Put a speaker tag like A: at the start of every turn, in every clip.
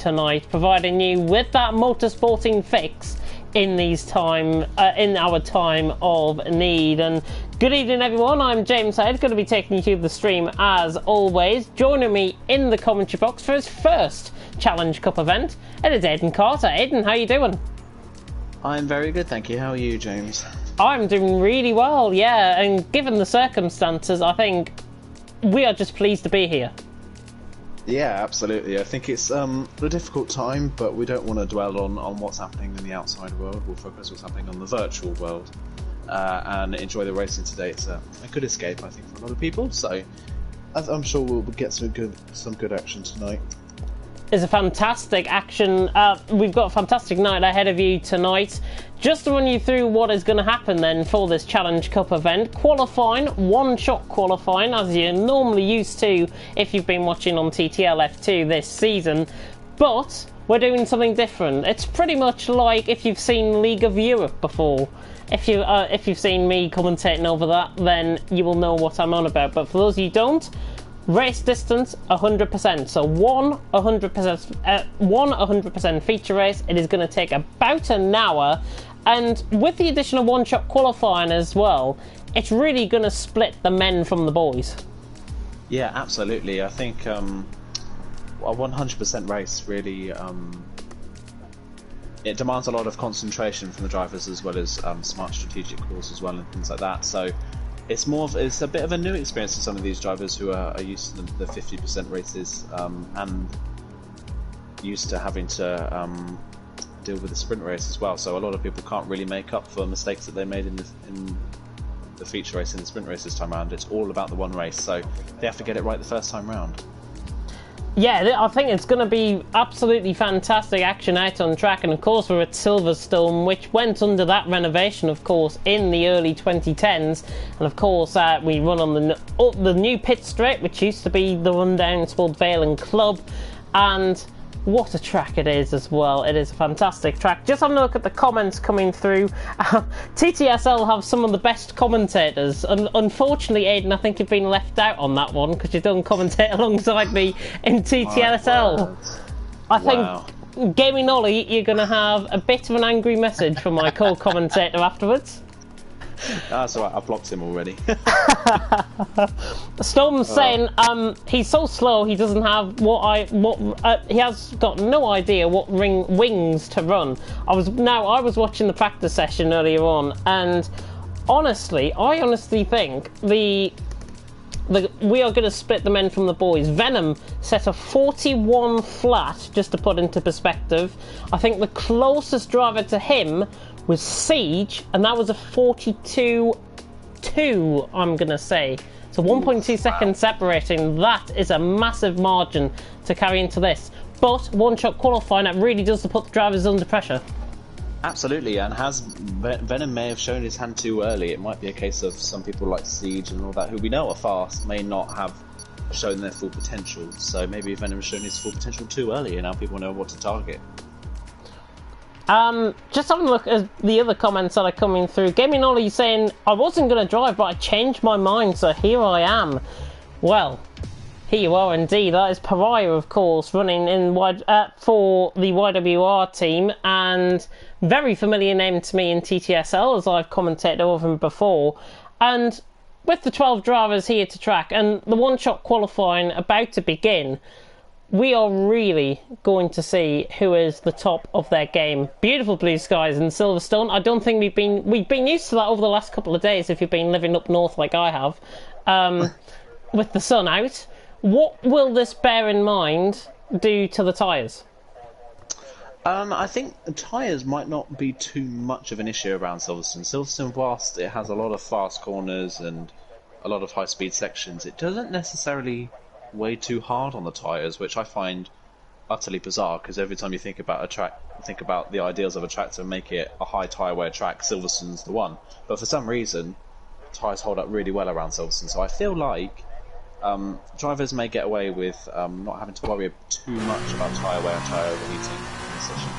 A: tonight, providing you with that motorsporting fix in our time of need. And good evening, everyone. I'm James Hyde, going to be taking you through the stream as always. Joining me in the commentary box for his first Challenge Cup event, it is Aidan Carter. Aidan, how you doing?
B: I'm very good, thank you. How are you, James?
A: I'm doing really well, yeah, and given the circumstances, I think we are just pleased to be here.
B: Yeah, absolutely. I think it's a difficult time, but we don't want to dwell on what's happening in the outside world. We'll focus on what's happening on the virtual world and enjoy the racing today. It's a good escape, I think, for a lot of people. So I'm sure we'll get some good action tonight.
A: It's a fantastic action. We've got a fantastic night ahead of you tonight. Just to run you through what is going to happen then for this Challenge Cup event. Qualifying, one-shot qualifying, as you're normally used to if you've been watching on TTL F2 this season. But we're doing something different. It's pretty much like if you've seen League of Europe before. If you've seen me commentating over that, then you will know what I'm on about. But for those of you who don't, race distance 100%. So one 100% feature race. It is going to take about an hour. And with the addition of one-shot qualifying as well, it's really going to split the men from the boys.
B: Yeah, absolutely. I think a 100% race really it demands a lot of concentration from the drivers, as well as smart strategic calls as well and things like that. So it's a bit of a new experience for some of these drivers who are used to the 50% races and used to having to deal with the sprint race as well. So a lot of people can't really make up for mistakes that they made in the feature race and the sprint race this time around. It's all about the one race, so they have to get it right the first time round.
A: Yeah, I think it's going to be absolutely fantastic action out on track. And of course we're at Silverstone, which went under that renovation, of course, in the early 2010s. And of course we run on the new pit straight, which used to be the rundown Sport Vale and Club. And what a track it is as well. It is a fantastic track. Just having a look at the comments coming through. TTSL have some of the best commentators. Unfortunately, Aidan, I think you've been left out on that one because you don't commentate alongside me in TTSL. I think, Gaming Ollie, you're going to have a bit of an angry message from my co-commentator afterwards.
B: That's alright, I've blocked him already.
A: Storm's saying he's so slow he doesn't have he has got no idea what wings to run. I was watching the practice session earlier on, and I honestly think we are going to split the men from the boys. Venom set a 41 flat, just to put into perspective. I think the closest driver to him was Siege, and that was a 42.2, I'm going to say. So 1.2 seconds separating. That is a massive margin to carry into this. But one-shot qualifying, that really does put the drivers under pressure.
B: Absolutely, and Venom may have shown his hand too early. It might be a case of some people like Siege and all that, who we know are fast, may not have shown their full potential. So maybe Venom has shown his full potential too early, and now people know what to target.
A: Just having a look at the other comments that are coming through. Gaming Ollie saying, I wasn't going to drive, but I changed my mind, so here I am. Well, here you are indeed. That is Pariah, of course, running in for the YWR team, and very familiar name to me in TTSL, as I've commentated over him before. And with the 12 drivers here to track, and the one-shot qualifying about to begin, we are really going to see who is the top of their game. Beautiful blue skies in Silverstone. I don't think we've been used to that over the last couple of days if you've been living up north like I have, with the sun out. What will this bear in mind do to the tyres?
B: I think the tyres might not be too much of an issue around Silverstone. Silverstone, whilst it has a lot of fast corners and a lot of high-speed sections, it doesn't necessarily way too hard on the tyres, which I find utterly bizarre, because every time you think about a track, think about the ideals of a track to make it a high tyre wear track, Silverstone's the one. But for some reason, tyres hold up really well around Silverstone, so I feel like drivers may get away with not having to worry too much about tyre wear and tyre overheating in the session.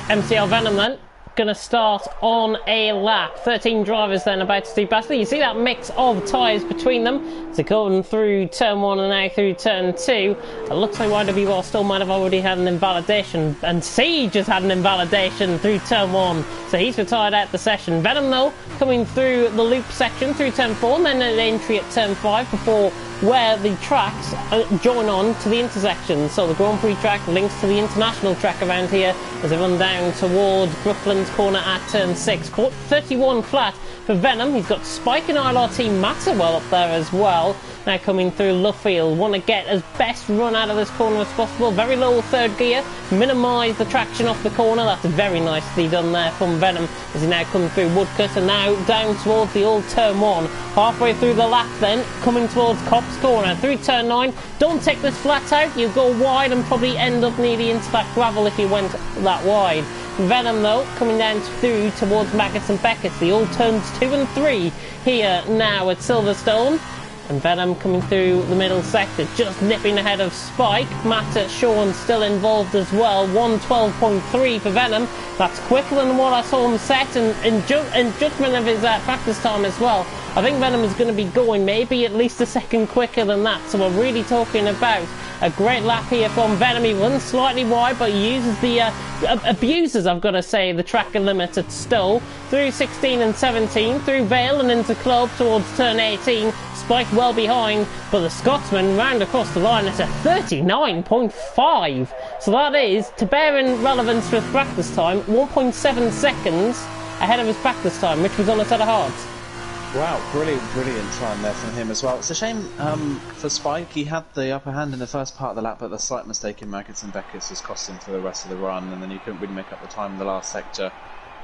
A: MCL Venom then? going to start on a lap. 13 drivers then about to do battle. You see that mix of tyres between them. So going through turn 1 and now through turn 2. It looks like YWR still might have already had an invalidation. And Siege has had an invalidation through turn 1. So he's retired out the session. Venom though, coming through the loop section through turn 4 and then an entry at turn 5 before where the tracks join on to the intersection. So the Grand Prix track links to the international track around here as they run down towards Brooklands corner at turn 6. 31 flat for Venom. He's got Spike and ILRT Maxwell up there as well. Now coming through Luffield, want to get as best run out of this corner as possible. Very low third gear, minimise the traction off the corner. That's very nicely done there from Venom as he now comes through Woodcut and now down towards the old turn 1. Halfway through the lap then, coming towards Cops corner through turn 9. Don't take this flat out, you'll go wide and probably end up nearly into that gravel if you went that wide. Venom though, coming down through towards Maggots and Beckett's, the old turns 2 and 3 here now at Silverstone. And Venom coming through the middle sector, just nipping ahead of Spike. Matt Sean still involved as well. 1:12.3 for Venom. That's quicker than what I saw him set, and in judgment of his practice time as well. I think Venom is going to be going maybe at least a second quicker than that. So we're really talking about a great lap here from Venom. He runs slightly wide, but he uses the abuses, I've got to say, the track limit at Stowe. Through 16 and 17, through Vale and into Club towards turn 18. Spike well behind, but the Scotsman round across the line at a 39.5. So that is, to bear in relevance with practice time, 1.7 seconds ahead of his practice time, which was on a set of hards.
B: Wow, brilliant time there from him as well. It's a shame for Spike. He had the upper hand in the first part of the lap, but the slight mistake in Maggots and Beckett's has cost him for the rest of the run, and then he couldn't really make up the time in the last sector.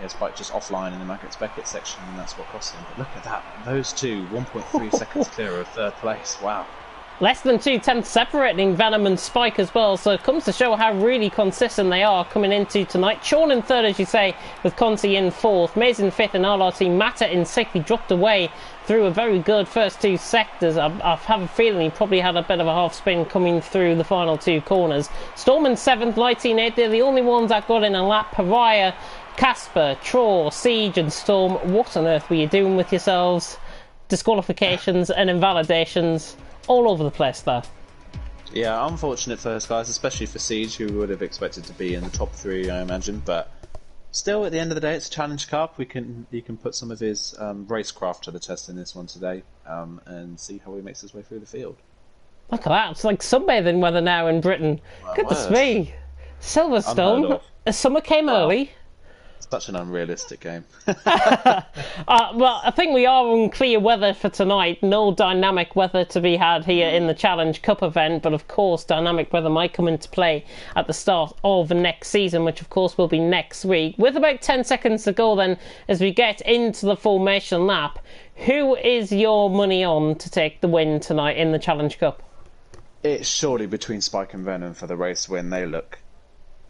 B: Yeah, Spike just offline in the Maggots Beckett section, and that's what cost him. But look at that, those two, 1.3 seconds clear of third place. Wow.
A: Less than 2/10 separating Venom and Spike as well, so it comes to show how really consistent they are coming into tonight. Sean in third, as you say, with Conti in fourth. Mays in fifth and RRT Matter in sixth. He dropped away through a very good first two sectors. I have a feeling he probably had a bit of a half spin coming through the final two corners. Storm in seventh, Lighty in eighth. They're the only ones that got in a lap. Pariah, Casper, Traw, Siege and Storm. What on earth were you doing with yourselves? Disqualifications and invalidations all over the place there.
B: Yeah, unfortunate for us guys, especially for Siege, who would have expected to be in the top three, I imagine. But still, at the end of the day, it's a Challenge Cup. He can put some of his racecraft to the test in this one today, and see how he makes his way through the field.
A: Look at that! It's like sunbathing weather now in Britain.
B: Well,
A: goodness me, Silverstone. Summer came early.
B: Such an unrealistic game.
A: Well, I think we are on clear weather for tonight. No dynamic weather to be had here in the Challenge Cup event, but of course dynamic weather might come into play at the start of the next season, which of course will be next week. With about 10 seconds to go then, as we get into the formation lap, who is your money on to take the win tonight in the Challenge Cup?
B: It's surely between Spike and Venom for the race win. They look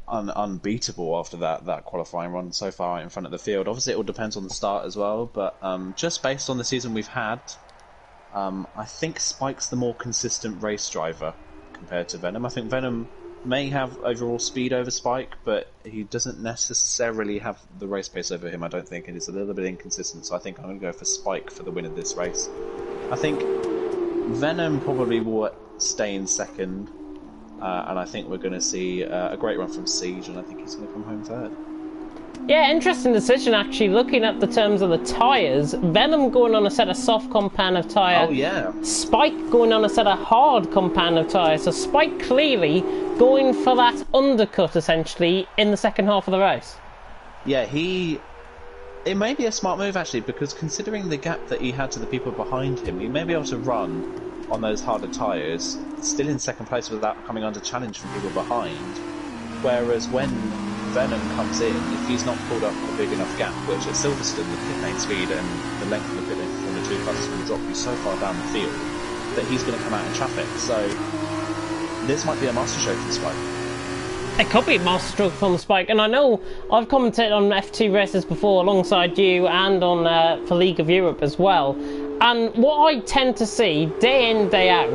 B: unbeatable after that qualifying run so far in front of the field. Obviously it all depends on the start as well, but just based on the season we've had, I think Spike's the more consistent race driver compared to Venom. I think Venom may have overall speed over Spike, but he doesn't necessarily have the race pace over him, I don't think, and it's a little bit inconsistent, so I think I'm going to go for Spike for the win of this race. I think Venom probably will stay in second, and I think we're going to see a great run from Siege, and I think he's going to come home third.
A: Yeah, interesting decision actually. Looking at the terms of the tyres, Venom going on a set of soft compound of tyre.
B: Oh yeah. Spike
A: going on a set of hard compound of tyre. So Spike clearly going for that undercut essentially in the second half of the race.
B: Yeah, it may be a smart move actually, because considering the gap that he had to the people behind him, he may be able to run on those harder tyres, still in second place without coming under challenge from people behind. Whereas when Venom comes in, if he's not pulled up a big enough gap, which at Silverstone the pit lane speed and the length of the pit lane from the two classes will drop you so far down the field that he's going to come out in traffic. So this might be a masterstroke from Spike.
A: It could be a masterstroke from Spike, and I know I've commented on F2 races before alongside you and on for League of Europe as well. And what I tend to see day in, day out,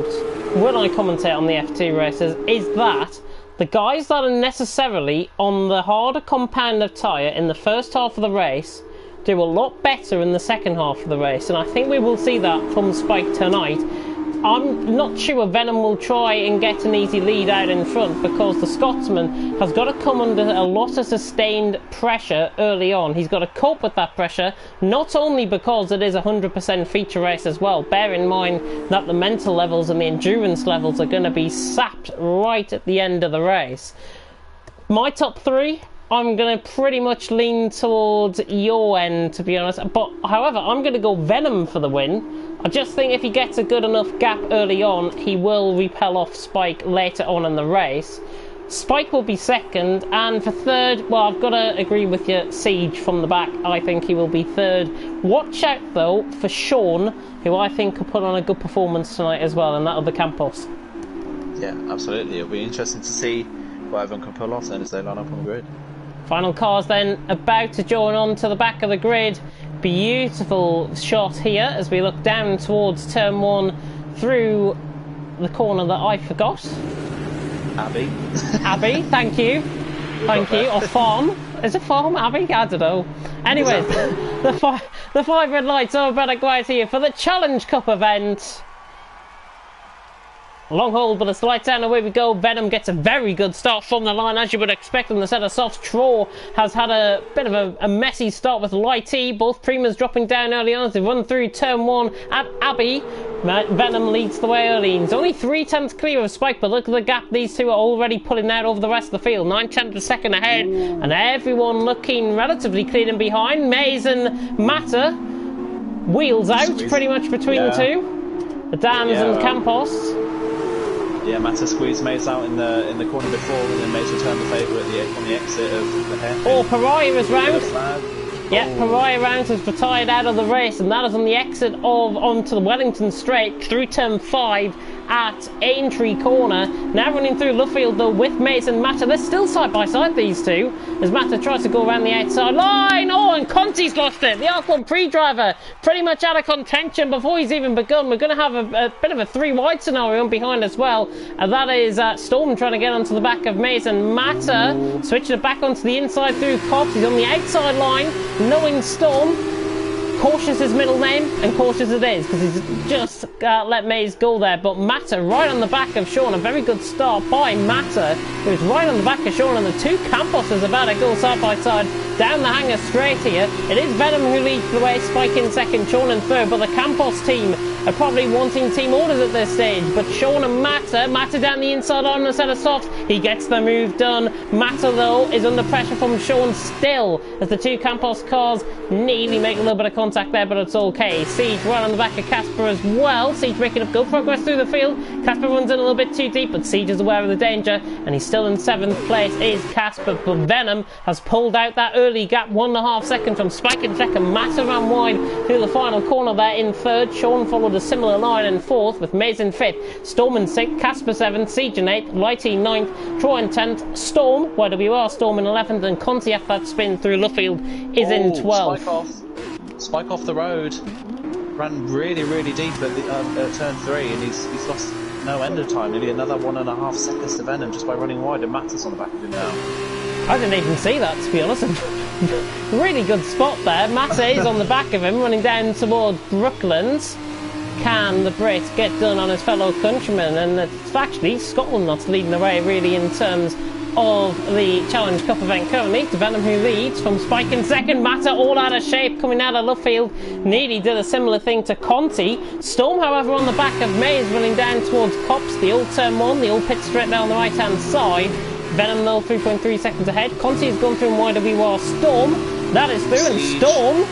A: when I commentate on the F2 races, is that the guys that are necessarily on the harder compound of tyre in the first half of the race do a lot better in the second half of the race, and I think we will see that from Spike tonight. I'm not sure Venom will try and get an easy lead out in front, because the Scotsman has got to come under a lot of sustained pressure early on. He's got to cope with that pressure, not only because it is a 100% feature race as well. Bear in mind that the mental levels and the endurance levels are going to be sapped right at the end of the race. My top three, I'm going to pretty much lean towards your end, to be honest. But, however, I'm going to go Venom for the win. I just think if he gets a good enough gap early on, he will repel off Spike later on in the race. Spike will be second, and for third, well, I've got to agree with you, Siege from the back. I think he will be third. Watch out, though, for Sean, who I think could put on a good performance tonight as well, and that'll be Campos.
B: Yeah, absolutely. It'll be interesting to see what everyone can pull off then as they line up on the grid.
A: Final cars then about to join on to the back of the grid. Beautiful shot here as we look down towards turn one through the corner that I forgot.
B: Abby.
A: Abby, thank you. Thank you. Or Farm. Is it Farm, Abby? I don't know. Anyway, the five red lights are about to go out here for the Challenge Cup event. Long hold, but it's lights down, away we go. Venom gets a very good start from the line, as you would expect in the set of softs. Troll has had a bit of a messy start with Lighty. Both Primas dropping down early on as they run through turn one at Abbey. Venom leads the way early. He's only 3/10 clear of Spike, but look at the gap these two are already pulling out over the rest of the field. 9/10 a second ahead, and everyone looking relatively clean and behind. Maze and Matter wheels out pretty much between the two. The Dams and Campos.
B: Yeah, Matter squeezed Maze out in the corner before, and then Maze returned the favour on the exit of the hairpin.
A: Oh, Pariah is round. Yeah, Pariah round has retired out of the race, and that is on the exit of onto the Wellington Straight through turn 5 at Aintree Corner. Now running through Luffield though with Mace and Matter. They're still side by side, these two, as Matter tries to go around the outside line. Oh, and Conti's lost it. The R1 pre-driver pretty much out of contention before he's even begun. We're going to have a bit of a 3-wide scenario on behind as well. And that is Storm trying to get onto the back of Mace and Matter. Switching it back onto the inside through Cops. He's on the outside line, knowing Storm. Cautious his middle name, and cautious it is, because he's just let Maze go there. But Matter right on the back of Sean. A very good start by Matter, who's right on the back of Sean, and the two Campos about to go side by side down the hanger straight here. It is Venom who leads the way, Spike in second, Sean in third, but the Campos team are probably wanting team orders at this stage. But Sean and Matter down the inside on a set of softs. He gets the move done. Matter though is under pressure from Sean still, as the two Campos cars nearly make a little bit of contact there, but it's okay. Siege right on the back of Casper as well. Siege making up good progress through the field. Casper runs in a little bit too deep, but Siege is aware of the danger, and he's still in 7th place is Casper. But Venom has pulled out that early gap, 1.5 seconds from Spike in second. Matter ran wide through the final corner there in third. Sean followed a similar line in 4th, with Maze in 5th. Storm in 6th, Casper 7th, Siege in 8th, Lighty 9th, Troy in 10th, Storm, YWR Storm in 11th, and Conti after that spin through Luffield is in 12th.
B: Spike off the road, ran really deep at turn 3, and he's lost no end of time, nearly another 1.5 seconds to Venom just by running wide, and Matter's on the back of him now.
A: I didn't even see that, to be honest. Really good spot there. Matter is on the back of him, running down towards Brooklands. Can the Brit get done on his fellow countrymen? And it's actually Scotland that's leading the way, really, in terms of the Challenge Cup event currently. To Venom who leads from Spike in second. Matter all out of shape coming out of Luffield. Nearly did a similar thing to Conti. Storm, however, on the back of Maze running down towards Cops. The old turn 1, the old pit straight down the right hand side. Venom though 3.3 seconds ahead. Conti has gone through and YWR Storm. That is through, and Storm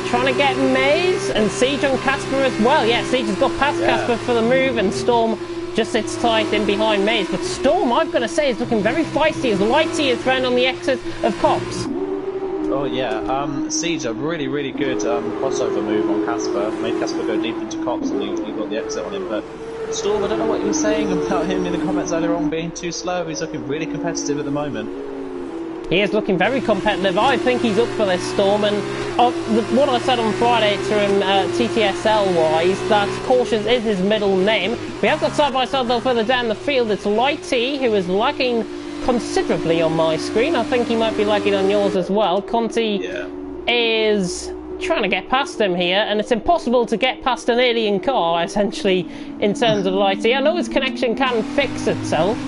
A: trying to get Maze and Siege on Casper as well. Yeah, Siege has got past Casper for the move, and Storm just sits tight in behind Maze. But Storm, I've got to say, is looking very feisty as Lighty is round on the exit of Cops.
B: Oh yeah, Siege, a really good crossover move on Casper. Made Casper go deep into Cops, and he got the exit on him. But Storm, I don't know what you were saying about him in the comments earlier on being too slow. He's looking really competitive at the moment.
A: He is looking very competitive. I think he's up for this, Storm, and what I said on Friday to him TTSL-wise, that Cautious is his middle name. We have got side by side though further down the field. It's Lighty who is lagging considerably on my screen. I think he might be lagging on yours as well. Conti is trying to get past him here, and it's impossible to get past an alien car, essentially, in terms of lighting. I know his connection can fix itself,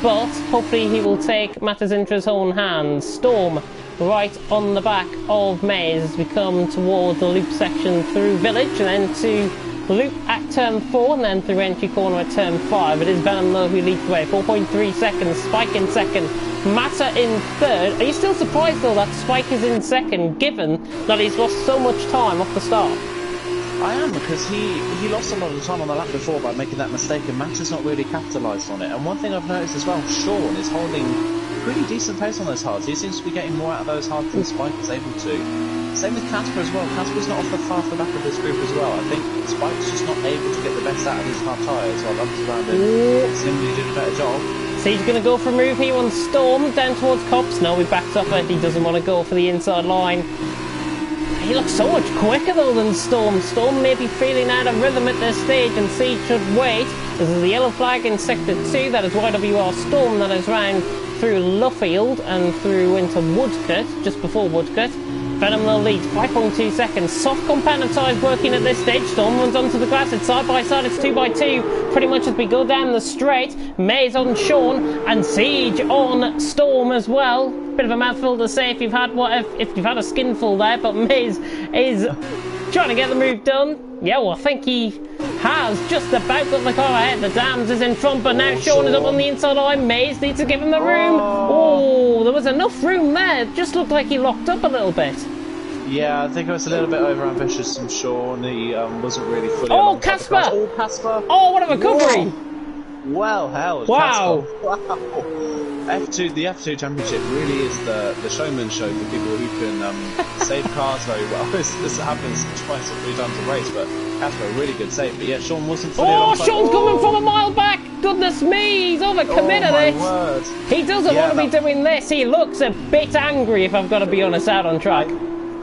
A: but hopefully he will take matters into his own hands. Storm right on the back of Maze as we come towards the loop section through Village, and then to loop at turn 4, and then through entry corner at turn 5. It is Venom though who leads the way, 4.3 seconds, Spike in second, Matter in third. Are you still surprised though that Spike is in second, given that he's lost so much time off the start?
B: I am, because he lost a lot of time on the lap before by making that mistake, and Matter's not really capitalised on it. And one thing I've noticed as well, Sean is holding pretty decent pace on those hards. He seems to be getting more out of those hards than Spike is able to. Same with Casper as well. Casper's not off the far back of this group as well. I think Spike's just not able to get the best out of his hard tyres while others around him seem to be doing a better job.
A: So he's going to go for a move here on Storm, down towards Cops. No, he backs off it. He doesn't want to go for the inside line. He looks so much quicker though than Storm. Storm may be feeling out of rhythm at this stage, and Siege should wait. This is the yellow flag in sector 2. That is YWR Storm that is round through Luffield and through into Woodcut, just before Woodcut. Venom will lead, 5.2 seconds. Soft compound tyres working at this stage. Storm runs onto the grass. It's side by side. It's 2x2. Pretty much as we go down the straight. Maze on Sean and Siege on Storm as well. Bit of a mouthful to say if you've had if you've had a skinful there, but Maze is trying to get the move done. Yeah, well, I think he has just about got the car ahead. The Dams is in front, but now Sean is up on the inside line. Maze needs to give him the room. Oh, there was enough room there. It just looked like he locked up a little bit.
B: Yeah, I think it was a little bit over-ambitious from Sean. He wasn't really fully...
A: Oh, Casper!
B: Oh, Casper!
A: Oh, what a recovery!
B: Whoa. Well held,
A: wow.
B: Casper. Wow! F2, the F2 Championship really is the showman show for people who can save cars very well. This happens twice or 3 times a race, but Casper, a really good save. But yeah, Sean wasn't fully alongside.
A: Sean's coming from a mile back! Goodness me, he's overcommitted it!
B: Word.
A: He doesn't want to be doing this. He looks a bit angry, if I've got to be honest, out on track.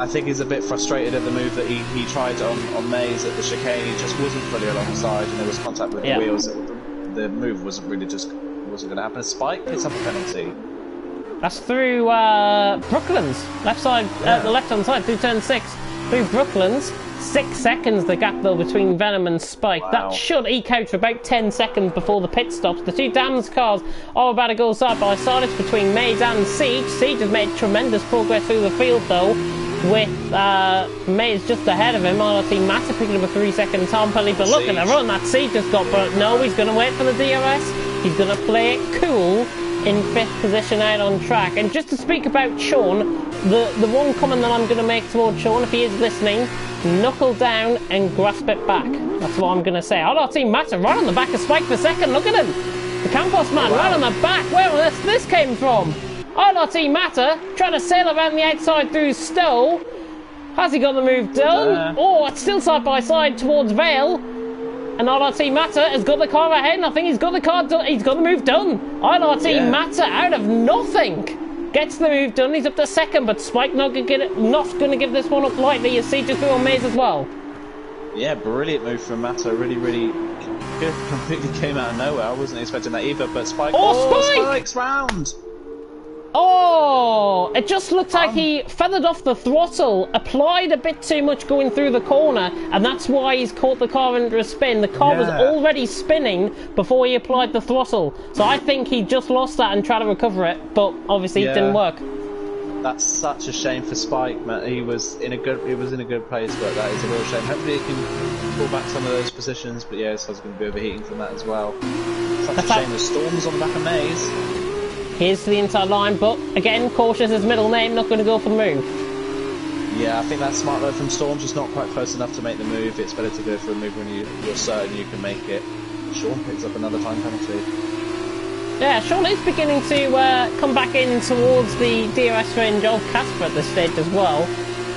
B: I think he's a bit frustrated at the move that he tried on Maze at the chicane. He just wasn't fully alongside, and there was contact with the wheels. The move wasn't going to happen. Spike picks up a penalty.
A: That's through Brooklands, left side, the left-hand side, through turn 6, through Brooklands. 6 seconds the gap though between Venom and Spike. Wow. That should eke out for about 10 seconds before the pit stops. The two Dams cars are about to go side by side. It's between Maze and Siege. Siege has made tremendous progress through the field though, with Maze just ahead of him. RT Matter picking up a 3-second time penalty, but look at the run that Siege has got. But no, he's going to wait for the DRS. He's going to play it cool in 5th position out on track. And just to speak about Sean, the one comment that I'm going to make towards Sean, if he is listening, knuckle down and grasp it back. That's what I'm going to say. RT Matter right on the back of Spike for second. Look at him. The Campos man right on the back. Where on earth this came from? RT Matter trying to sail around the outside through Stowe. Has he got the move done? Oh, it's still side by side towards Vale. And RT Matter has got the car ahead, and I think he's got the car done. He's got the move done. RT Matter out of nothing gets the move done. He's up to second, but Spike not going to give this one up lightly. You see, just through on Maze as well. Yeah,
B: brilliant move from Matter. Really, really good. Completely came out of nowhere. I wasn't expecting that either. But Spike. Spike's round.
A: Oh, it just looked like he feathered off the throttle, applied a bit too much going through the corner, and that's why he's caught the car into a spin. The car was already spinning before he applied the throttle. So I think he just lost that and tried to recover it, but obviously it didn't work.
B: That's such a shame for Spike, man. He was in a good place, but that is a real shame. Hopefully he can pull back some of those positions, but yeah, so he's going to be overheating from that as well. Such a shame the Storm's on the back of Maze.
A: Here's to the inside line, but again, cautious as middle name, not going to go for the move.
B: Yeah, I think that's smart though from Storm, just not quite close enough to make the move. It's better to go for a move when you're certain you can make it. Sean picks up another time penalty.
A: Yeah, Sean is beginning to come back in towards the DRS range of Casper at this stage as well.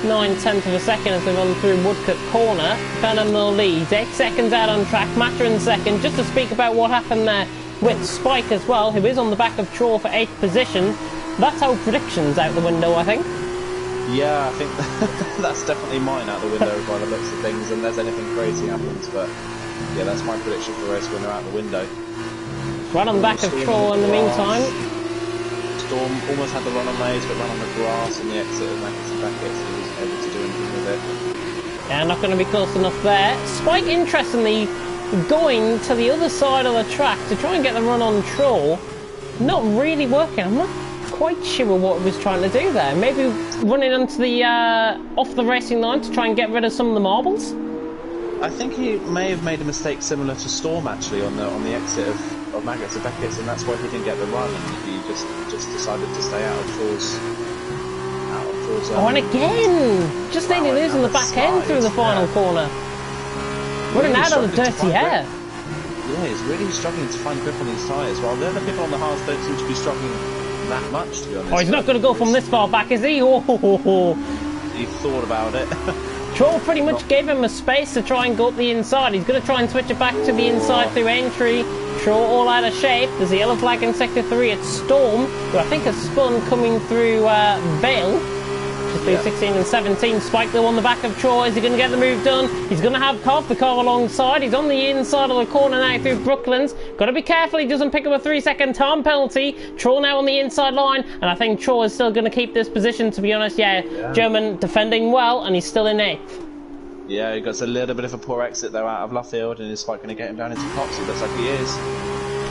A: 9/10 of a second as they run through Woodcut corner. Venom will lead, 8 seconds out on track, Matter in second. Just to speak about what happened there with Spike as well, who is on the back of Troll for 8th position. That's our predictions out the window, I think.
B: Yeah, I think that's definitely mine out the window by the looks of things, unless anything crazy happens. But yeah, that's my prediction for race winner out the window.
A: Right on the back of Troll in the meantime.
B: Storm almost had the run on Maze, but ran on the grass on the exit of Magnus and Beckett, so he wasn't able to do anything with it.
A: Yeah, not going to be close enough there. Spike, interestingly, going to the other side of the track to try and get the run on Troll. Not really working. I'm not quite sure what he was trying to do there. Maybe running onto the off the racing line to try and get rid of some of the marbles.
B: I think he may have made a mistake similar to Storm actually on the exit of Magnus and Beckett, and that's why he didn't get the run. And he just decided to stay out of Troll's.
A: Oh, and again, just nearly losing the back end through the final corner. Running out of the dirty air.
B: Yeah, he's really struggling to find grip on these tyres, while the other people on the hards don't seem to be struggling that much, to be honest.
A: Oh, he's not going to go from this far back, is he? Oh,
B: he thought about it.
A: Troll pretty much gave him a space to try and go up the inside. He's going to try and switch it back to the inside through entry. Troll all out of shape. There's a yellow flag in sector 3. It's Storm, who I think has spun coming through Vale. Just through 16 and 17. Spike though on the back of Troll. Is he going to get the move done? He's going to have the car alongside. He's on the inside of the corner now through Brooklands. Got to be careful he doesn't pick up a 3-second time penalty. Troll now on the inside line, and I think Troll is still going to keep this position, to be honest. Yeah, German defending well, and he's still in 8th.
B: Yeah, he got a little bit of a poor exit though out of Luffield, and is Spike going to get him down into Cox? It looks like he is.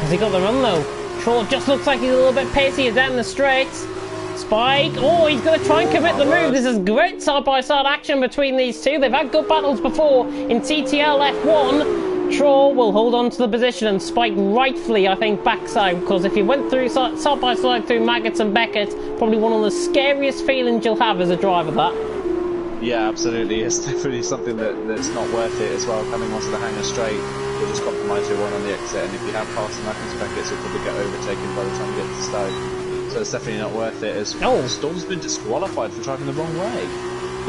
A: Has he got the run though? Troll just looks like he's a little bit pacier down the straights. Spike, oh, he's going to try and commit the move. This is great side-by-side action between these two. They've had good battles before in TTL F1. Troll will hold on to the position, and Spike rightfully, I think, backside, because if he went through side-by-side through Maggots and Beckett, probably one of the scariest feelings you'll have as a driver, that.
B: Yeah, absolutely. It's definitely something that's not worth it as well, coming onto the hanger straight. You'll just compromise your one on the exit, and if you have passed Maggots and Beckett, you'll probably get overtaken by the time you get to Stoke. So it's definitely not worth it, as Storm's been disqualified for driving the wrong way.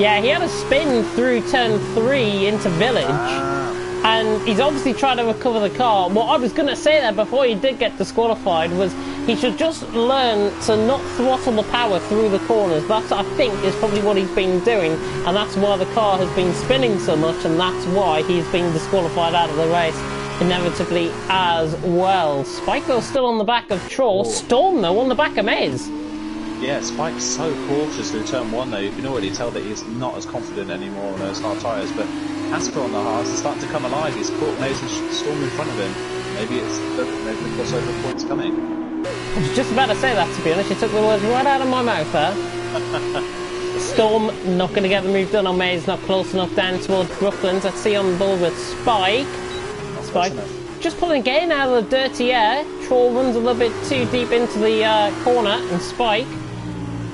B: Yeah,
A: he had a spin through turn 3 into Village, and he's obviously trying to recover the car. What I was going to say there before he did get disqualified was he should just learn to not throttle the power through the corners. That, I think, is probably what he's been doing, and that's why the car has been spinning so much, and that's why he's been disqualified out of the race. Inevitably as well. Spike though still on the back of Troll. Storm though on the back of Mez.
B: Yeah, Spike's so cautious through turn 1 though. You can already tell that he's not as confident anymore on those hard tyres, but Casper on the hards is starting to come alive. He's caught Mez and Storm in front of him. Maybe it's the crossover points coming.
A: I was just about to say that, to be honest. You took the words right out of my mouth there. Storm not going to get the move done on Mez, not close enough down towards Brooklands. Let's see on the ball with Spike. Spike just pulling again out of the dirty air. Troll runs a little bit too deep into the corner, and Spike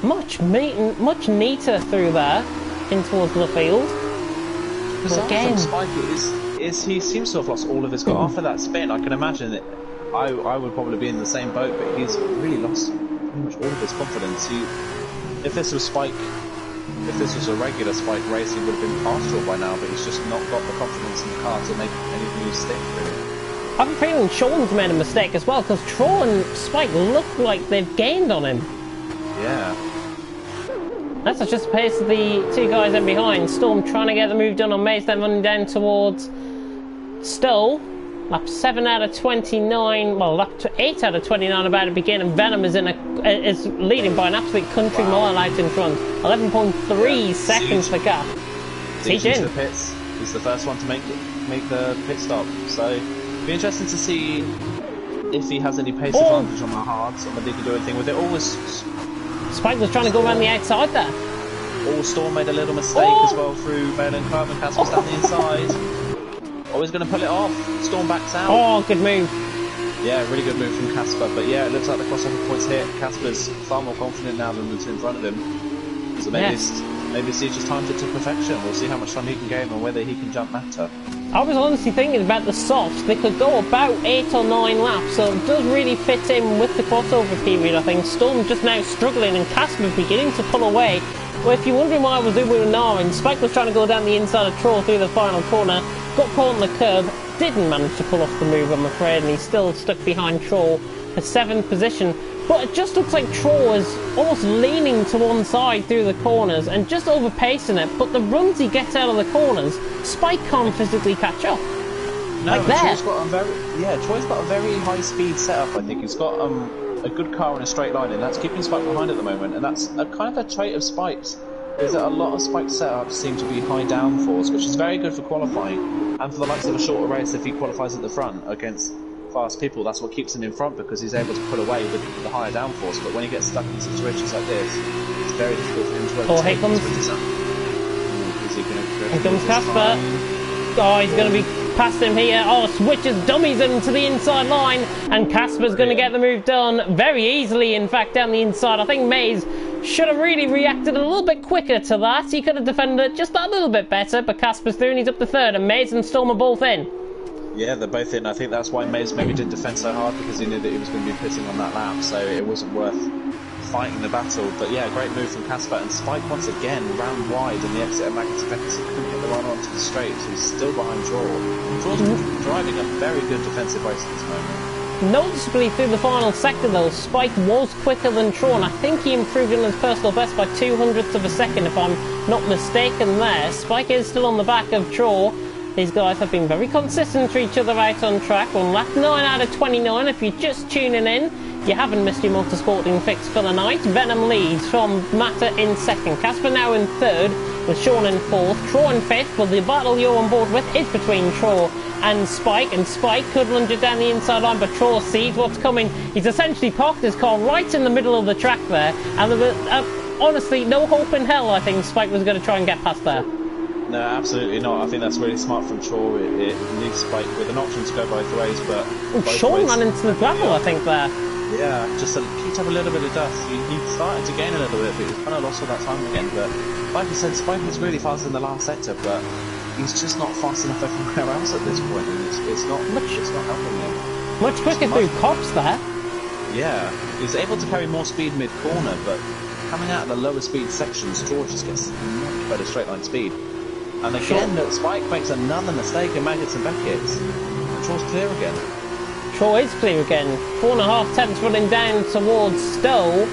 A: much neater through there in towards Luffield.
B: Again, Spike is he seems to have lost all of his car after that spin. I can imagine that I would probably be in the same boat, but he's really lost pretty much all of his confidence. If this was a regular Spike race, he would have been past Troll by now, but he's just not got the confidence in the car to make any moves stick, really.
A: I have a feeling Sean's made a mistake as well, because Troll and Spike look like they've gained on him.
B: Yeah.
A: That's just the pace of the two guys in behind. Storm trying to get the move done on Mace, then running down towards Stoll. Lap 7 out of 29, well, lap 8 out of 29 about to begin, and Venom is is leading by an absolute country mile out in front. 11.3 seconds for gap.
B: Siege into the pits. He's the first one to make the pit stop. So it'll be interesting to see if he has any pace advantage on the hards, and whether he can do anything with it.
A: Spike was trying to go around the outside there.
B: Storm made a little mistake as well through Vale and Club, and Casper's down the inside. He's going to pull it off. Storm backs out.
A: Oh, good move.
B: Yeah, really good move from Casper. But yeah, it looks like the crossover points hit. Casper's far more confident now than the two in front of him. So maybe Siege has timed it to perfection. We'll see how much time he can gain and whether he can jump matter.
A: I was honestly thinking about the softs. They could go about 8 or 9 laps, so it does really fit in with the crossover period, I think. Storm just now struggling, and Casper beginning to pull away. Well, if you're wondering why I was doing Nara, Spike was trying to go down the inside of Troll through the final corner, got caught on the curb, didn't manage to pull off the move, I'm afraid, and he's still stuck behind Troll for 7th position. But it just looks like Troll is almost leaning to one side through the corners and just overpacing it, but the runs he gets out of the corners, Spike can't physically catch up.
B: No, like Troy's got a very Troy's got a very high speed setup. I think he's got a good car in a straight line, and that's keeping Spike behind at the moment. And that's a kind of a trait of Spike's, is that a lot of Spike setups seem to be high downforce, which is very good for qualifying. And for the likes of a shorter race, if he qualifies at the front against fast people, that's what keeps him in front, because he's able to pull away with the higher downforce. But when he gets stuck in situations like this, it's very difficult for him to
A: Oh, here comes... Here comes Casper. Oh, he's going to be past him here. Oh, switches, dummies him to the inside line, and Casper's going to get the move done very easily, in fact, down the inside. I think Mays should have really reacted a little bit quicker to that. He could have defended it just a little bit better, but Casper's through and he's up to third, and Mays and Storm are both in.
B: Yeah, they're both in. I think that's why Mays maybe didn't defend so hard, because he knew that he was going to be pitting on that lap, so it wasn't worth fighting the battle. But yeah, great move from Casper, and Spike once again ran wide in the exit of Maggots Beckett, couldn't get the run onto the straight, so he's still behind Draw. Draw's driving a very good defensive race at this moment.
A: Noticeably through the final sector though, Spike was quicker than Tron. I think he improved in his personal best by 200ths of a second, if I'm not mistaken there. Spike is still on the back of Tron. These guys have been very consistent to each other out on track. On lap 9 out of 29, if you're just tuning in, you haven't missed your motorsporting fix for the night. Venom leads from Matter in second. Casper now in third, with Sean in fourth. Tro in fifth, but the battle you're on board with is between Tro and Spike Spike could lunge it down the inside line, but Tro sees what's coming. He's essentially parked his car right in the middle of the track there, and there was honestly no hope in hell I think Spike was going to try and get past there.
B: No, absolutely not. I think that's really smart from Tro. It leaves Spike with an option to go both ways, but
A: Sean ran into the gravel, I think, there.
B: Yeah, just kicked up a little bit of dust. He started to gain a little bit, but he kind of lost all that time again. But like I said, Spike was really fast in the last sector, but he's just not fast enough everywhere else at this point, and it's not helping him.
A: Much quicker through cops there.
B: Yeah, he's able to carry more speed mid-corner, but coming out of the lower speed sections, Tro just gets much better straight line speed. And again, Spike makes another mistake in Maggots and Beckett, and Tro's clear again.
A: Tro is clear again. 4.5 tenths running down towards Stowe,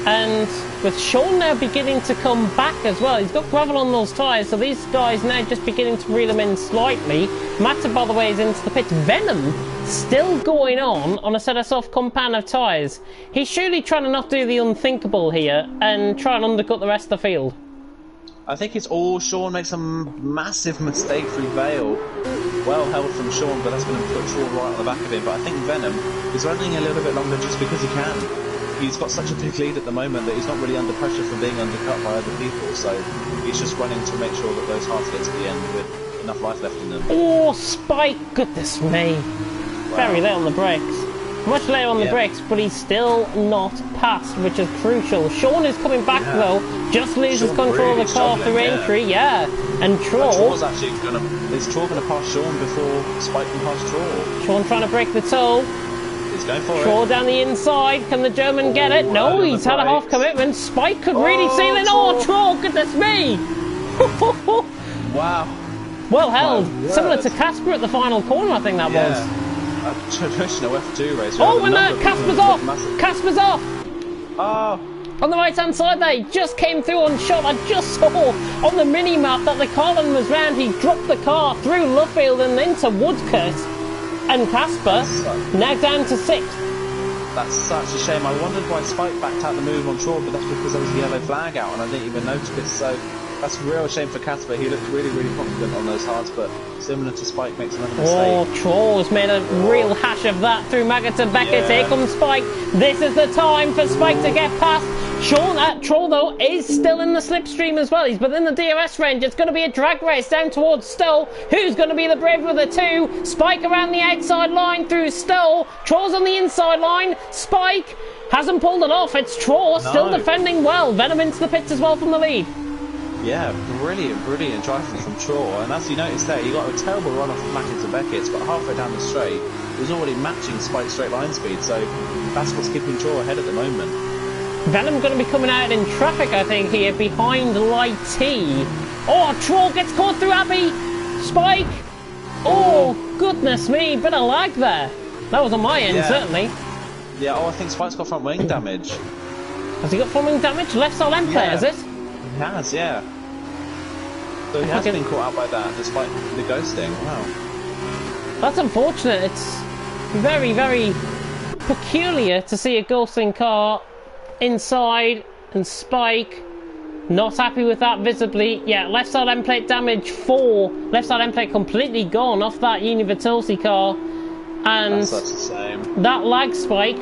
A: and with Sean now beginning to come back as well. He's got gravel on those tyres, so these guys now just beginning to reel him in slightly. Matter, by the way, is into the pit. Venom still going on a set of soft compound of tyres. He's surely trying to not do the unthinkable here and try and undercut the rest of the field.
B: I think it's all Sean makes a massive mistake through Vale. Well held from Sean, but that's going to put Sean right on the back of him. But I think Venom is running a little bit longer just because he can. He's got such a big lead at the moment that he's not really under pressure from being undercut by other people. So he's just running to make sure that those halves get to the end with enough life left in them.
A: Oh, Spike! Goodness me. Wow. Very late on the brakes. Much later on the brakes, but he's still not passed, which is crucial. Sean is coming back though, just loses control of the car through entry, and
B: Tro's actually is Tro going to pass Sean before Spike can pass Tro?
A: Sean trying to break the toe.
B: He's going for
A: Tro down the inside, can the German get it? No, he's had a half commitment. Spike could really seal it. Oh, Tro, goodness me!
B: Wow.
A: Well held, similar to Casper at the final corner, I think that was.
B: A traditional F2 race.
A: Oh, and Casper's off! Casper's off!
B: Oh.
A: On the right-hand side there, he just came through on shot. I just saw on the mini-map that the Colin was round. He dropped the car through Luffield and into Woodcote. And Casper, now down to 6th.
B: That's such a shame. I wondered why Spike backed out the move on Tro, but that's because there was a yellow flag out and I didn't even notice it. So that's a real shame for Casper. He looked really, really confident on those hards, but similar to Spike, makes another mistake.
A: Oh, Tro's made a real hash of that through Maggots and Beckett. Here comes Spike. This is the time for Spike to get past. Sean at Tro, though, is still in the slipstream as well. He's within the DRS range. It's going to be a drag race down towards Stowe. Who's going to be the brave with the two? Spike around the outside line through Stowe. Tro's on the inside line. Spike hasn't pulled it off. It's Tro still defending well. Venom into the pits as well from the lead.
B: Yeah, brilliant driving from Tro. And as you noticed there, he got a terrible run off of Maggots and Beckett's, but halfway down the straight, he was already matching Spike's straight line speed, so that's what's keeping Tro ahead at the moment.
A: Venom going to be coming out in traffic, I think, here, behind Light T. Oh, Tro gets caught through Abbey. Spike. Oh, goodness me, bit of lag there. That was on my end, certainly.
B: Yeah, I think Spike's got front wing damage.
A: Has he got front wing damage? Left side end player, is it?
B: He has, yeah. So he has been caught out by that, despite the ghosting. Wow.
A: That's unfortunate. It's very, very peculiar to see a ghosting car inside, and Spike not happy with that visibly. Yeah, left side end plate damage 4. Left side end plate completely gone off that Universality car. And
B: that's such a shame.
A: That lag spike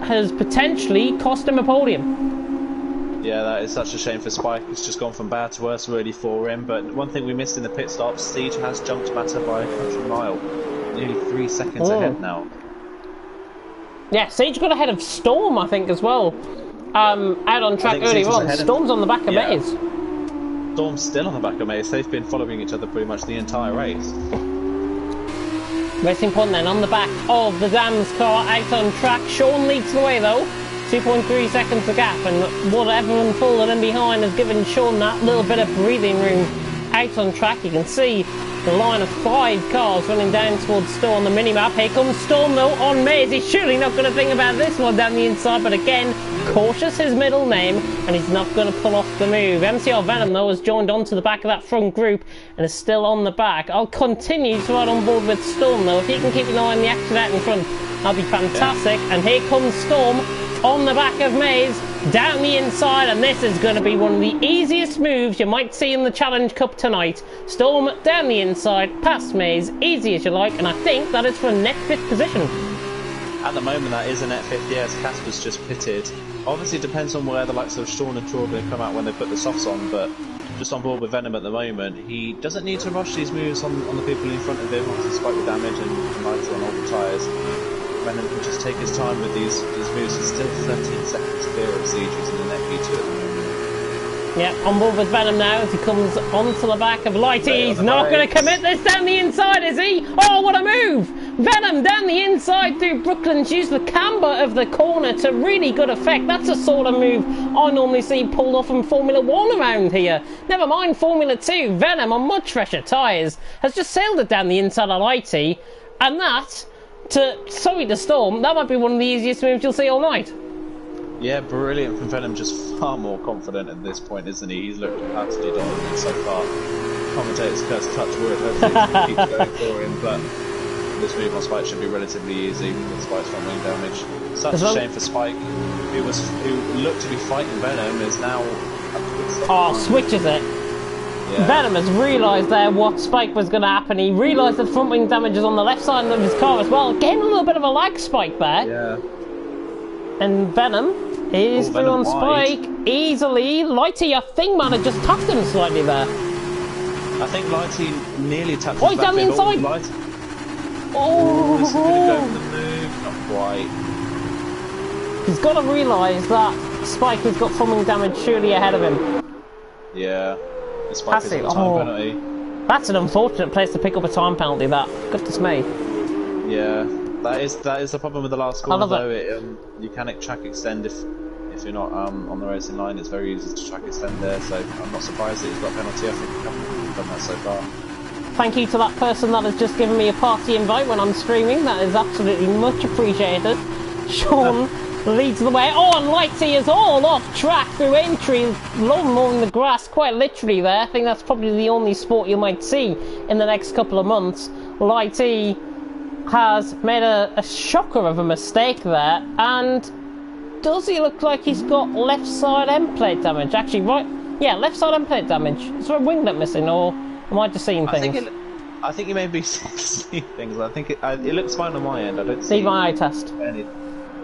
A: has potentially cost him a podium.
B: Yeah, that is such a shame for Spike. It's just gone from bad to worse really for him. But one thing we missed in the pit stop, Siege has jumped Matter by a country mile. Nearly 3 seconds ahead now. Yeah,
A: Siege got ahead of Storm, I think, as well. Out on track earlier on. Storm's on the back of Maze.
B: Storm's still on the back of Maze. They've been following each other pretty much the entire race.
A: Racing Point then on the back of the Dams car out on track. Sean leads the way though. 2.3 seconds of gap, and whatever unfolded in behind has given Sean that little bit of breathing room out on track. You can see the line of 5 cars running down towards Storm on the minimap. Here comes Storm though on Maze. He's surely not going to think about this one down the inside, but again, cautious his middle name, and he's not going to pull off the move. MCR Venom though has joined onto the back of that front group and is still on the back. I'll continue to ride on board with Storm though. If he can keep an eye on the action out in front, that'll be fantastic. Yeah. And here comes Storm on the back of Maze, down the inside, and this is going to be one of the easiest moves you might see in the Challenge Cup tonight. Storm down the inside, past Maze, easy as you like, and I think that is for a net 5th position.
B: At the moment that is a net 5th, yes. Casper's just pitted. Obviously it depends on where the likes of Sean and Troy are going to come out when they put the softs on, but just on board with Venom at the moment, he doesn't need to rush these moves on the people in front of him, despite the damage and lighter on all the tyres. Venom can just take his time with these moves. He's still 13 seconds clear of Siege in the net V2 at the moment.
A: Yeah, on board with Venom now as he comes onto the back of Lighty. He's not going to commit this down the inside, is he? Oh, what a move! Venom down the inside through Brooklyn's used the camber of the corner to really good effect. That's a sort of move I normally see pulled off in Formula 1 around here. Never mind Formula 2. Venom on much fresher tyres has just sailed it down the inside of Lighty, and that... sorry to Storm, that might be one of the easiest moves you'll see all night.
B: Yeah, brilliant from Venom, just far more confident at this point, isn't he? He's looked absolutely dominant so far. Commentators curse touch wood, hopefully it keeps going for him, but this move on Spike should be relatively easy with Spike's front wing damage. Such a shame for Spike, who looked to be fighting Venom, is now...
A: switches it. Yeah. Venom has realised there what Spike was going to happen. He realised that front wing damage is on the left side of his car as well. Getting a little bit of a lag spike there.
B: Yeah.
A: And Venom is through on Spike easily. Lighty, I think, might have just tapped him slightly there.
B: I think Lighty nearly tapped him.
A: Oh, he's down the inside.
B: This is going to go for the move. Not quite.
A: He's got to realise that Spike has got front wing damage surely ahead of him.
B: Yeah. Spike is a time penalty.
A: That's an unfortunate place to pick up a time penalty, that. Goodness me.
B: Yeah, that is the problem with the last corner though. You can track extend if you're not on the racing line. It's very easy to track extend there, so I'm not surprised that he's got a penalty. I think a couple of people have done that so far.
A: Thank you to that person that has just given me a party invite when I'm streaming. That is absolutely much appreciated. Sean leads the way. Oh, and Lighty is all off track through entry, long mowing the grass, quite literally there. I think that's probably the only sport you might see in the next couple of months. Lighty has made a shocker of a mistake there, and does he look like he's got left side end plate damage? Actually, right, yeah, left side end plate damage. Is there a winglet missing, or am I just seeing things?
B: I think you may be seeing things. I think it looks fine on my end. I don't
A: see my eye test.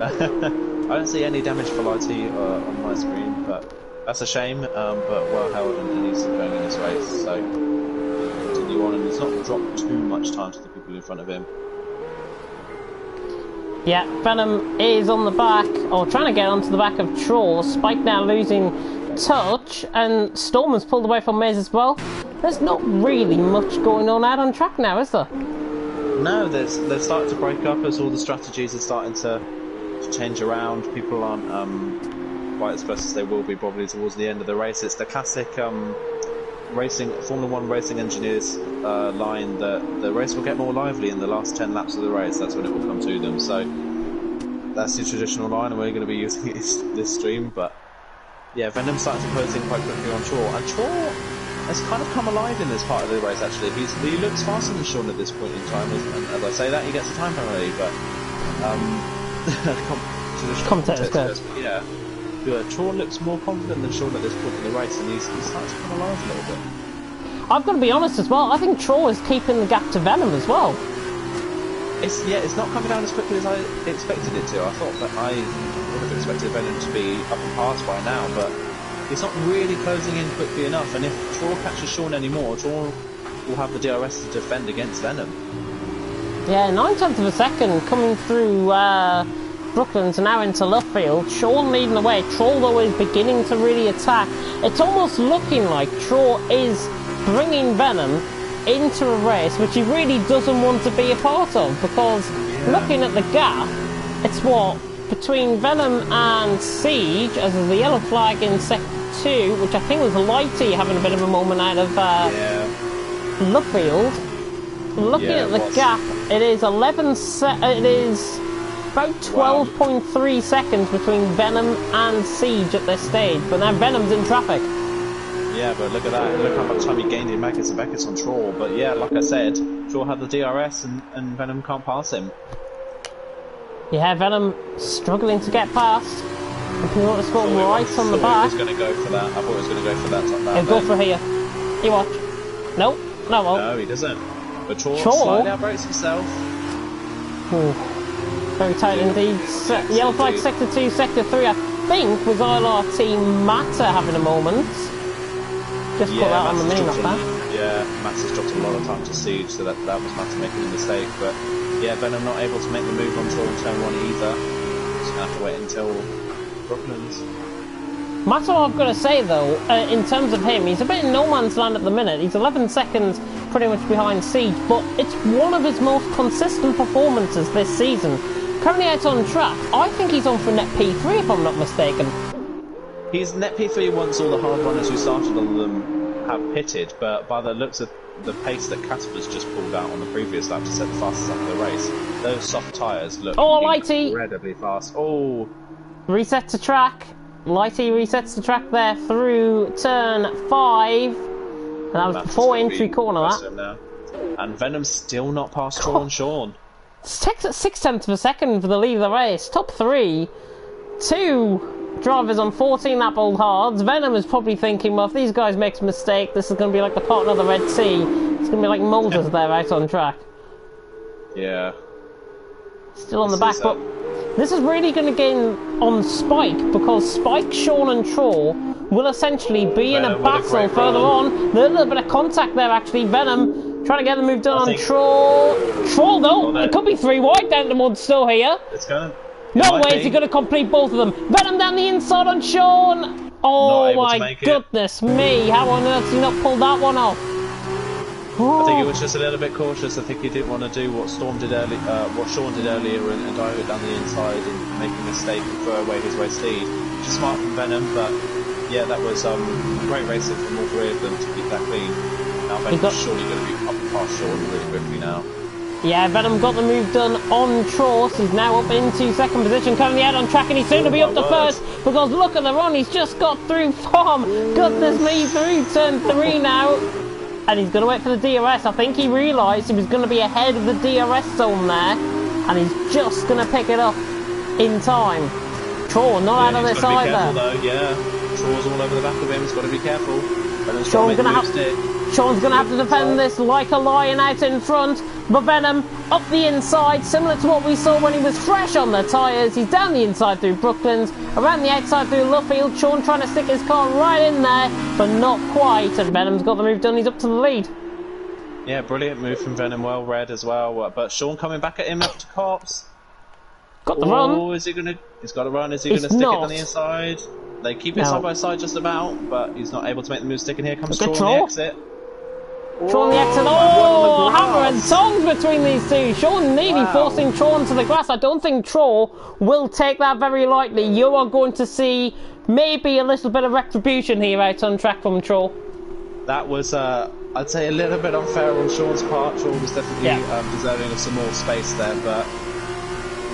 B: I don't see any damage for Lighty on my screen, but that's a shame, but well held, and he's still going in this race, so continue on, and he's not dropped too much time to the people in front of him.
A: Yeah, Venom is on the back, or trying to get onto the back of Troll. Spike now losing touch, and Storm has pulled away from Maze as well. There's not really much going on out on track now, is there?
B: No, they're starting to break up as all the strategies are starting to change around. People aren't quite as close as they will be probably towards the end of the race. It's the classic Formula 1 racing engineers line that the race will get more lively in the last 10 laps of the race. That's when it will come to them. So that's the traditional line, and we're going to be using it this stream. But yeah, Venom's starting to close in quite quickly on Chor, and Chor has kind of come alive in this part of the race. Actually, he looks faster than Sean at this point in time. And as I say that, he gets a time penalty, but
A: Commentators,
B: but yeah. Troy looks more confident than Sean at this point in the race, and he's starting to come alive a little bit.
A: I've got to be honest as well, I think Troy is keeping the gap to Venom as well.
B: It's not coming down as quickly as I expected it to. I thought that I would have expected Venom to be up and past by now, but it's not really closing in quickly enough, and if Troy catches Sean anymore, Troy will have the DRS to defend against Venom.
A: Yeah, 9/10 of a second coming through Brooklands and now into Luffield. Sean leading the way. Troll though is beginning to really attack. It's almost looking like Troll is bringing Venom into a race which he really doesn't want to be a part of, because looking at the gap, it's what, between Venom and Siege, as the yellow flag in Sector 2, which I think was Lighty having a bit of a moment out of Luffield. Looking at the gap, it is it is about 12.3 seconds between Venom and Siege at this stage, but now Venom's in traffic.
B: Yeah, but look at that. Look how much time he gained in Mackets and Beckets on Troll. But yeah, like I said, Troll had the DRS and Venom can't pass him.
A: Yeah, Venom struggling to get past. If you want to score right on the back.
B: I thought he was going to go for that. I thought he was going to go for that top down.
A: He'll go for here. You watch. Nope.
B: No, he doesn't. But Troll slightly outbreaks himself.
A: Ooh. Very tight indeed. Yellow flag Sector 2, Sector 3, I think, was ILRT Matter having a moment. Just put that on the mini, not that.
B: Yeah, Matter's dropped a lot of time to Siege, so that was Matter making a mistake. But yeah, Venom not able to make the move on Troll in turn 1 either. Just going to have to wait until Brooklands.
A: Matter, I've got to say though, in terms of him, he's a bit in no man's land at the minute. He's 11 seconds pretty much behind Siege, but it's one of his most consistent performances this season. Currently out on track, I think he's on for net P3 if I'm not mistaken.
B: He's net P3 once all the hard runners who started on them have pitted, but by the looks of the pace that Casper's just pulled out on the previous lap to set the fastest lap of the race, those soft tyres look incredibly fast. Oh!
A: Reset to track. Lighty resets the track there through turn 5. And that was before entry corner, that.
B: And Venom's still not past Troll and Sean.
A: 6/10 of a second for the lead of the race. Top 3. 2 drivers on 14 lap old hards. Venom is probably thinking, well, if these guys make a mistake, this is going to be like the partner of the Red Sea. It's going to be like Moses there out on track.
B: Yeah.
A: Still on the back, but this is really going to gain on Spike, because Spike, Sean and Troll will essentially be in a battle further on. There's a little bit of contact there actually. Venom trying to get the move done on Troll. Troll though, it could be 3 wide down the mud still here.
B: It's going.
A: No way is he going to complete both of them. Venom down the inside on Sean. Oh my goodness me, how on earth has he not pulled that one off?
B: I think he was just a little bit cautious. I think he didn't want to do what Sean did earlier and dive it down the inside and make a mistake and throw away his race lead. Which is smart from Venom, but yeah, that was great racing from all 3 of them to keep that clean. Now Venom's surely going to be up past Sean really quickly now.
A: Yeah, Venom got the move done on Tross. He's now up into 2nd position, coming out on track, and he's soon to be up to 1st, because look at the run, he's just got through Farm. Goodness me, through turn 3 now. And he's going to wait for the DRS. I think he realised he was going to be ahead of the DRS zone there, and he's just going to pick it up in time. Troll not out of this either.
B: Though. Yeah, Troll's all over the back of him. He's got to be careful.
A: Sean's going to have to defend this like a lion out in front. But Venom up the inside, similar to what we saw when he was fresh on the tyres. He's down the inside through Brooklands, around the outside through Luffield. Sean trying to stick his car right in there, but not quite. And Venom's got the move done. He's up to the lead.
B: Yeah, brilliant move from Venom. Well read as well. But Sean coming back at him up to Cops.
A: Got the run.
B: Oh, is he going to? He's got to run. Is he going to stick it on the inside? They keep it side by side just about, but he's not able to make the move stick in here. Comes Troll on the exit.
A: Sean the exit. Oh, hammer and tongs between these two. Sean nearly forcing Troll into the grass. I don't think Troll will take that very lightly. You are going to see maybe a little bit of retribution here out on track from Troll.
B: That was, I'd say, a little bit unfair on Sean's part. Troll was definitely deserving of some more space there, but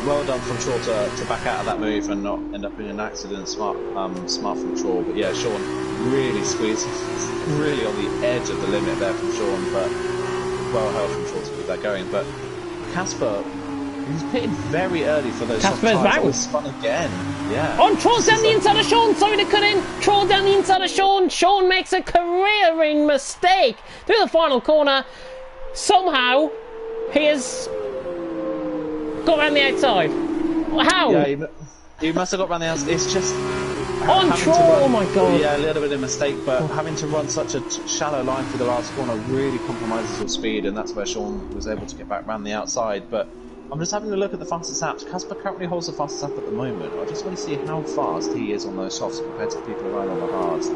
B: well done from Troll to back out of that move and not end up in an accident. Smart from Troll. But yeah, Sean really squeezed, really on the edge of the limit there from Sean, but well held from Troll to keep that going. But Casper He's pitted very early for those
A: Casper's
B: soft tyres.
A: round.
B: Oh, he's spun again. Yeah.
A: Oh, and Troll's down the inside of Sean. Sorry to cut in. Troll down the inside of Sean. Sean makes a careering mistake through the final corner. Somehow, he has got around the outside. How?
B: Yeah, he must have got around the outside. It's just...
A: On Troll, oh my god.
B: Yeah, a little bit of a mistake, but having to run such a shallow line through the last corner really compromises your speed, and that's where Sean was able to get back around the outside. But I'm just having a look at the fastest laps. Casper currently holds the fastest lap at the moment. I just want to see how fast he is on those softs compared to the people around on the hards.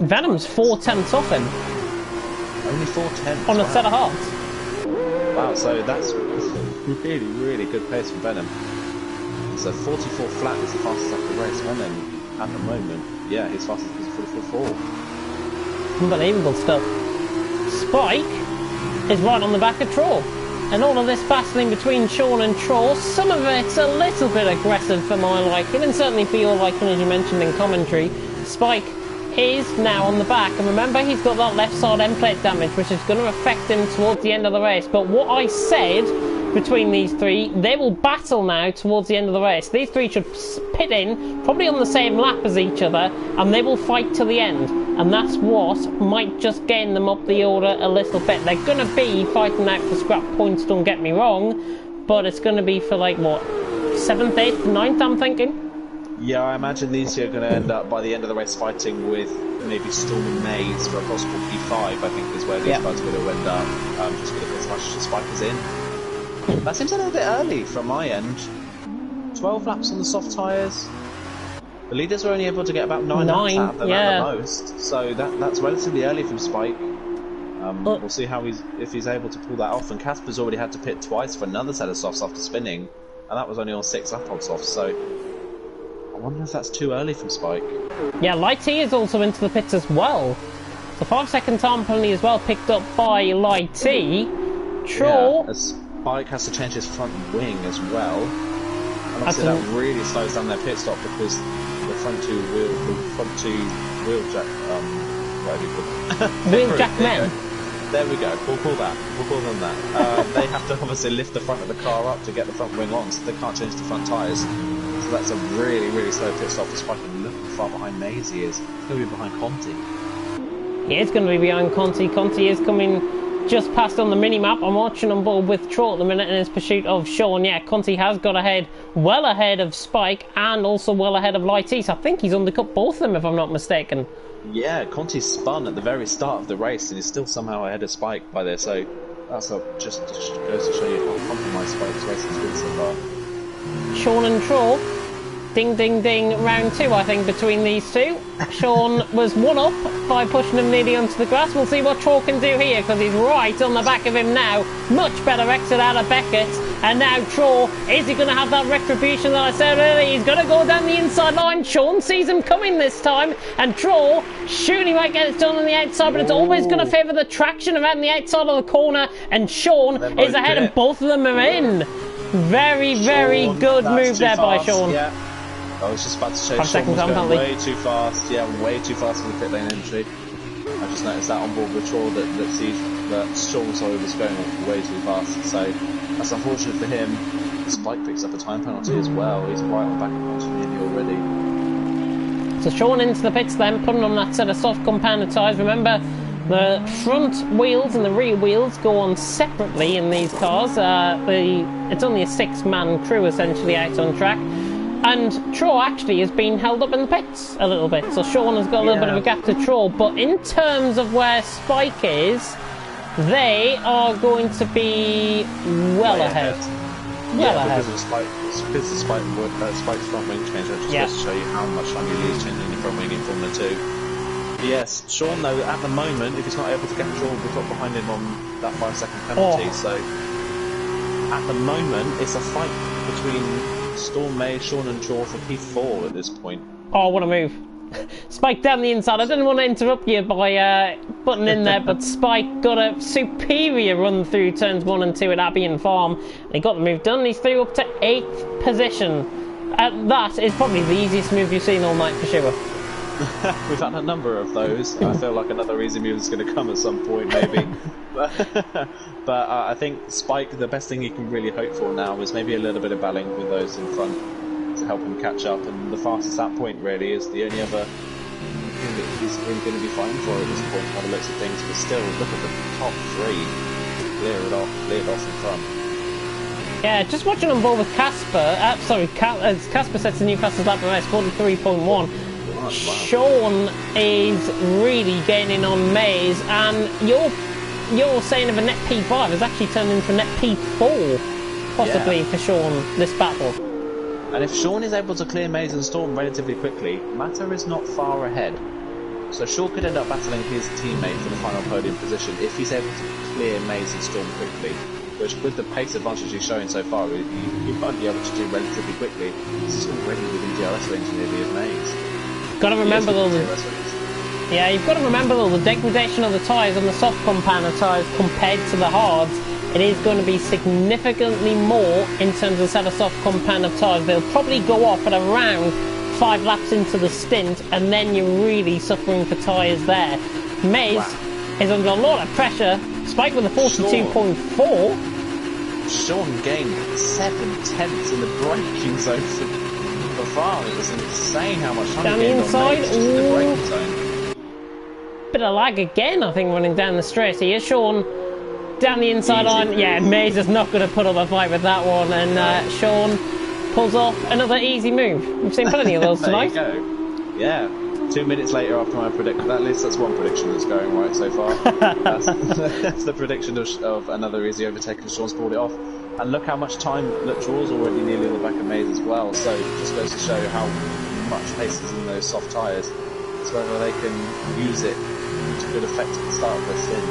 A: Venom's 4/10 off him.
B: Only 4/10
A: on a set of hards.
B: Wow, so that's really, really good pace from Venom. So 44 flat is the fastest lap of the race. Venom, at the moment, yeah, his fastest is 44.
A: Unbelievable stuff. Spike is right on the back of Troll. And all of this battling between Sean and Troll, some of it's a little bit aggressive for my liking, and certainly for your liking, as you mentioned in commentary. Spike is now on the back, and remember, he's got that left side end plate damage, which is going to affect him towards the end of the race. But what I said between these three, they will battle now towards the end of the race. These three should pit in, probably on the same lap as each other, and they will fight to the end. And that's what might just gain them up the order a little bit. They're going to be fighting out for scrap points, don't get me wrong, but it's going to be for, like, what, 7th, 8th, 9th, I'm thinking?
B: Yeah, I imagine these two are going to end up, by the end of the race, fighting with maybe Storm and Maze for a possible P5, I think, is where these guys are going to end up, just with as much as Spike is in. That seems a little bit early from my end. 12 laps on the soft tyres. The leaders were only able to get about 9 laps out of them at the most, so that's relatively early from Spike. We'll see how if he's able to pull that off. And Casper's already had to pit twice for another set of softs after spinning, and that was only on 6 lap on softs, so I wonder if that's too early from Spike.
A: Yeah, Lighty is also into the pits as well. The 5-second time penalty as well picked up by Lighty. Troll...
B: Yeah, Spike has to change his front wing as well. And obviously that really slows down their pit stop because the front two wheel jack, whatever you call it.
A: Wheel jack men.
B: There we go, we'll call them that. They have to obviously lift the front of the car up to get the front wing on, so they can't change the front tyres. So that's a really, really slow pit stop for Spike, and look how far behind Maze he is. He's going to be behind Conti.
A: He is going to be behind Conti. Conti is coming just past on the mini-map. I'm watching on board with Troll at the minute in his pursuit of Sean. Yeah, Conti has got ahead, well ahead of Spike, and also well ahead of Lighty. So I think he's undercut both of them, if I'm not mistaken.
B: Yeah, Conti spun at the very start of the race, and he's still somehow ahead of Spike by there. So that's just goes to show you how compromised Spike's race has been so far.
A: Sean and Troll. Ding, ding, ding. Round 2, I think, between these two. Sean was 1 up by pushing him nearly onto the grass. We'll see what Troll can do here, because he's right on the back of him now. Much better exit out of Beckett. And now Troll, is he going to have that retribution that I said earlier? He's going to go down the inside line. Sean sees him coming this time. And Troll, surely might get it done on the outside, but it's always going to favour the traction around the outside of the corner. And Sean is ahead, and both of them are in. Very, very good move there by Sean.
B: Yeah. I was just about to say Sean was going way too fast. Yeah, way too fast for the pit lane entry. I just noticed that on board with Troll that Sean was going way too fast. So that's unfortunate for him. Spike picks up a time penalty as well. He's right on the back of Montanini already.
A: So Sean into the pits then, putting on that set of soft compounder tyres. Remember, the front wheels and the rear wheels go on separately in these cars. It's only a 6-man crew essentially out on track. And Troll actually has been held up in the pits a little bit. So Sean has got a little bit of a gap to Troll. But in terms of where Spike is, they are going to be well ahead. Well ahead.
B: Because of Spike's front wing change, that just goes to show you how much time you lose changing your front wing in Formula 2. Yes, Sean though, at the moment, if he's not able to get Troll, we've got behind him on that 5-second penalty. So at the moment, it's a fight between Storm, May, Sean and Troll for P4 at this point.
A: Oh, what a move. Spike down the inside. I didn't want to interrupt you by butting in there, but Spike got a superior run through turns 1 and 2 at Albion Farm. And he got the move done. He's through up to 8th position. That is probably the easiest move you've seen all night for sure.
B: We've had a number of those. I feel like another easy move is going to come at some point, maybe. But I think Spike, the best thing he can really hope for now is maybe a little bit of battling with those in front to help him catch up. And the fastest that point really is the only other thing that he's really going to be fighting for at this point by the looks of things. But still, look at the top three. Clear it off in front.
A: Yeah, just watching on board with Casper. As Casper sets the new fastest lap race, 43.1. Sean is really gaining on Maze, and you're saying of a net P5 has actually turned into a net P4, possibly for Sean this battle.
B: And if Sean is able to clear Maze and Storm relatively quickly, Mata is not far ahead. So Sean could end up battling his teammate for the final podium position if he's able to clear Maze and Storm quickly. Which, with the pace advantage he's showing so far, he might be able to do relatively quickly. He's already within DRS range nearly of Maze.
A: Got to remember though, you've got to remember though, the degradation of the tyres on the soft compound of tyres compared to the hards, it is going to be significantly more in terms of set of soft compound of tyres. They'll probably go off at around 5 laps into the stint, and then you're really suffering for tyres there. Maze is under a lot of pressure. Spike with a 42.4.
B: Sean gained 7/10 in the braking zone for far. It was insane how much time
A: down
B: he
A: the
B: gained
A: inside.
B: on Maze, just in the braking zone.
A: Bit of lag again, I think, running down the straight here. Sean down the inside line. Yeah, Maze is not going to put up a fight with that one, and Sean pulls off another easy move. We've seen plenty of those tonight.
B: There you go. Yeah. 2 minutes later after my prediction, at least that's one prediction that's going right so far. That's the prediction of another easy overtake, and Sean's pulled it off. And look how much time, look, Draw's already nearly on the back of Maze as well, so it just goes to show how much pace is in those soft tyres. It's whether they can use it to good effect at the start of their stint.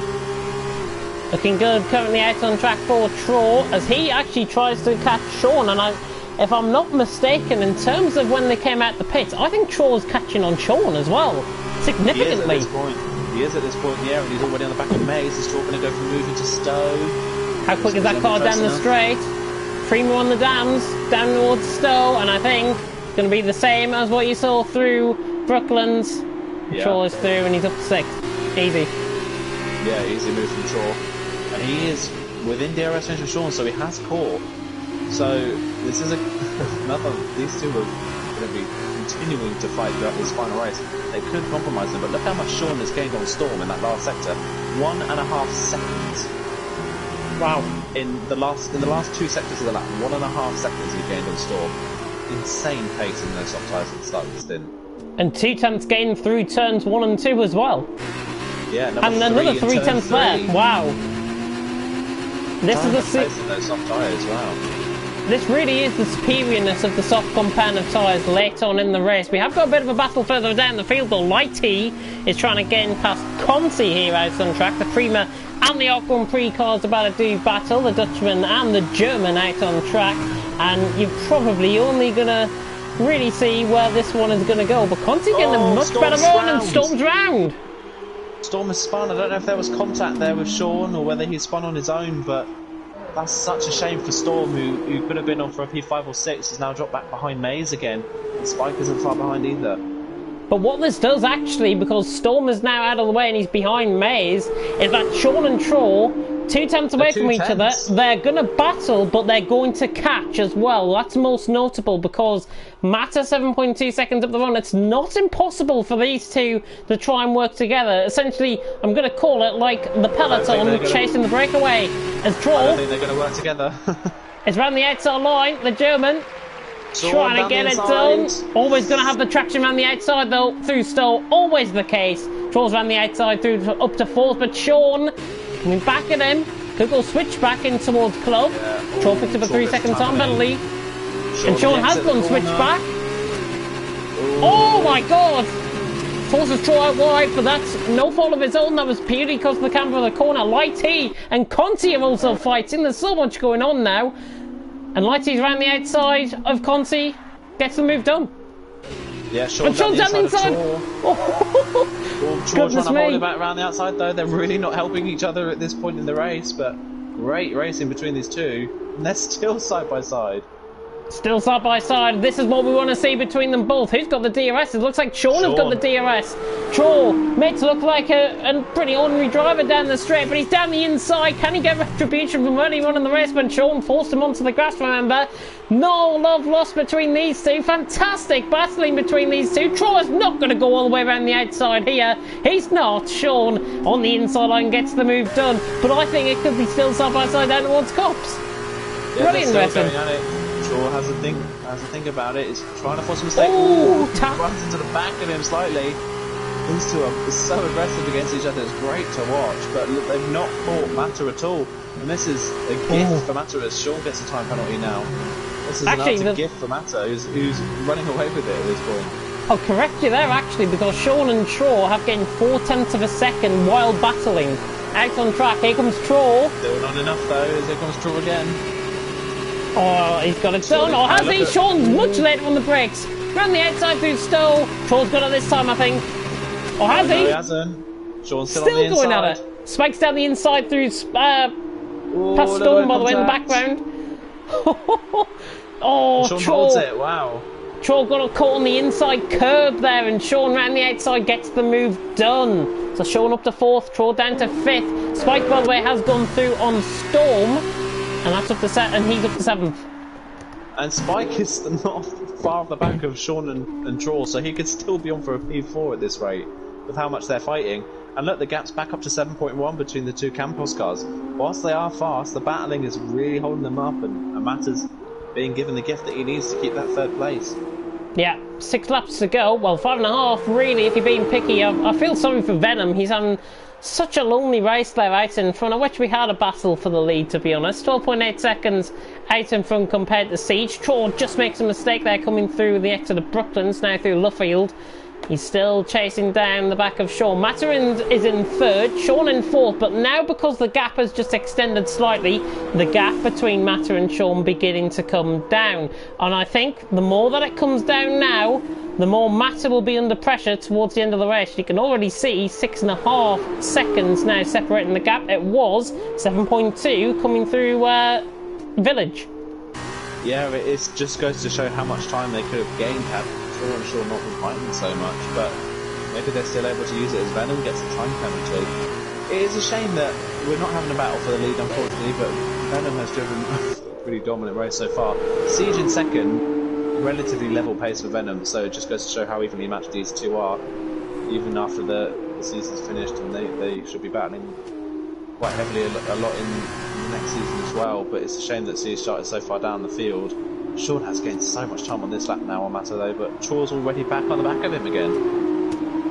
A: Looking good, currently out on track for Traw, as he actually tries to catch Sean, and if I'm not mistaken, in terms of when they came out the pits, I think Traw's catching on Sean as well, significantly.
B: He is at this point in the air, and he's already on the back of Maze. Is Traw going to go from moving to Stowe?
A: How quick is that car down the straight? Primo on the dams, down towards Stowe, and I think it's going to be the same as what you saw through Brooklands.
B: Yeah.
A: Traw is through, and he's up to 6th. Easy.
B: Yeah, easy move from Traw. And he is within DRS range of Sean, so he has core. So this is these two are going to be continuing to fight throughout this final race. They could compromise them, but look how much Sean has gained on Storm in that last sector. 1.5 seconds.
A: Wow.
B: In the last 2 sectors of the lap, 1.5 seconds he gained on Storm. Insane pace in those soft tyres at the start of the stint.
A: And 2 tenths gain through turns 1 and 2 as well.
B: Yeah,
A: and another 3 tenths there. Wow. This is the
B: pace in those soft tyres. Wow.
A: This really is the superiorness of the soft compound of tyres late on in the race. We have got a bit of a battle further down the field though. Lighty is trying to gain past Conti here out on track. The Prima and the Ocon pre-cars about to do battle. The Dutchman and the German out on track. And you're probably only going to really see where this one is going to go. But Conti getting a much better run, and Storm's round.
B: Storm has spun. I don't know if there was contact there with Sean or whether he spun on his own, but that's such a shame for Storm, who could have been on for a P5 or 6, has now dropped back behind Maze again. And Spike isn't far behind either.
A: But what this does actually, because Storm is now out of the way and he's behind Maze, is that Sean and Traw, 2 tenths away from each other, they're going to battle, but they're going to catch as well. That's most notable because Mata 7.2 seconds up the run. It's not impossible for these two to try and work together. Essentially, I'm going to call it like the peloton chasing the breakaway. As Traw,
B: I don't think they're going to work together.
A: It's round the outside line. The German trying to get it done. Always going to have the traction around the outside though, through Stowe. Always the case. Draws around the outside through up to 4th, but Sean coming back at him. Could go switch back in towards Club. Yeah. Troll picked up a 3-second time penalty. And Sean has gone switch back. Oh my god! Forces Troll out wide, but that's no fault of his own. That was purely because of the camber of the corner. Lighty and Conti are also fighting. There's so much going on now. And Lighty's around the outside of Conti. Gets the move done.
B: Yeah, Sean
A: and Sean's down the inside.
B: Troll trying to hold him back around the outside though. They're really not helping each other at this point in the race, but great racing between these two. And they're still side by side.
A: Still side by side. This is what we want to see between them both. Who's got the DRS? It looks like Sean has got the DRS. Troll made to look like a pretty ordinary driver down the straight, but he's down the inside. Can he get retribution from early on in the race when Sean forced him onto the grass, remember? No love lost between these two. Fantastic battling between these two. Troll is not going to go all the way around the outside here. He's not. Sean on the inside line gets the move done, but I think it could be still side by side down towards Cops.
B: Yeah,
A: Brilliant racing.
B: Shaw has a think about it. He's trying to force a mistake.
A: Ooh,
B: runs into the back of him slightly. These two are so aggressive against each other. It's great to watch, but look, they've not caught Mata at all. And this is a gift for Mata as Sean gets a time penalty now. This is actually an gift for Mata, who's running away with it at this point.
A: I'll correct you there actually, because Sean and Shaw have gained 0.4 of a second while battling. Out on track. Here comes Troll.
B: Still not enough though. Here comes Troll again.
A: Oh, he's got it done. Or has he? Sean's much later on the brakes. Round the outside through Stowe. Troll's got it this time, I think. Or has he?
B: No, he hasn't. Sean's still on the
A: going
B: inside.
A: at it. Spikes down the inside through past Storm, by the way, in the background. Oh,
B: Sean
A: Troll
B: holds it. Wow.
A: Troll got caught on the inside curb there, and Sean round the outside gets the move done. So Sean up to 4th, Troll down to 5th. Spike, by the way, has gone through on Storm. And that's up to and he's up to 7th.
B: And Spike is not far off the back of Sean and Troll, so he could still be on for a P4 at this rate, with how much they're fighting. And look, the gap's back up to 7.1 between the two Campos cars. Whilst they are fast, the battling is really holding them up, and Amata's being given the gift that he needs to keep that 3rd place.
A: Yeah, 6 laps to go. Well, 5.5, really, if you're being picky. I feel sorry for Venom. He's having such a lonely race there out in front. I wish we had a battle for the lead, to be honest. 12.8 seconds out in front compared to Siege. Troll just makes a mistake there coming through the exit of Brooklands, now through Luffield. He's still chasing down the back of Sean. Matarin is in 3rd, Sean in 4th, but now because the gap has just extended slightly, the gap between Mata and Sean beginning to come down. And I think the more that it comes down now, the more Mata will be under pressure towards the end of the race. You can already see 6.5 seconds now separating the gap. It was 7.2 coming through Village.
B: Yeah, it just goes to show how much time they could have gained had Troll and Sean not been fighting so much, but maybe they're still able to use it as Venom gets a time penalty. It is a shame that we're not having a battle for the lead, unfortunately, but Venom has driven a pretty dominant race so far. Siege in 2nd, relatively level pace for Venom, so it just goes to show how evenly matched these two are, even after the season's finished, and they should be battling quite heavily a lot in the next season as well. But it's a shame that Siege started so far down the field. Sean has gained so much time on this lap now on Mata though, but Troll's already back on the back of him again.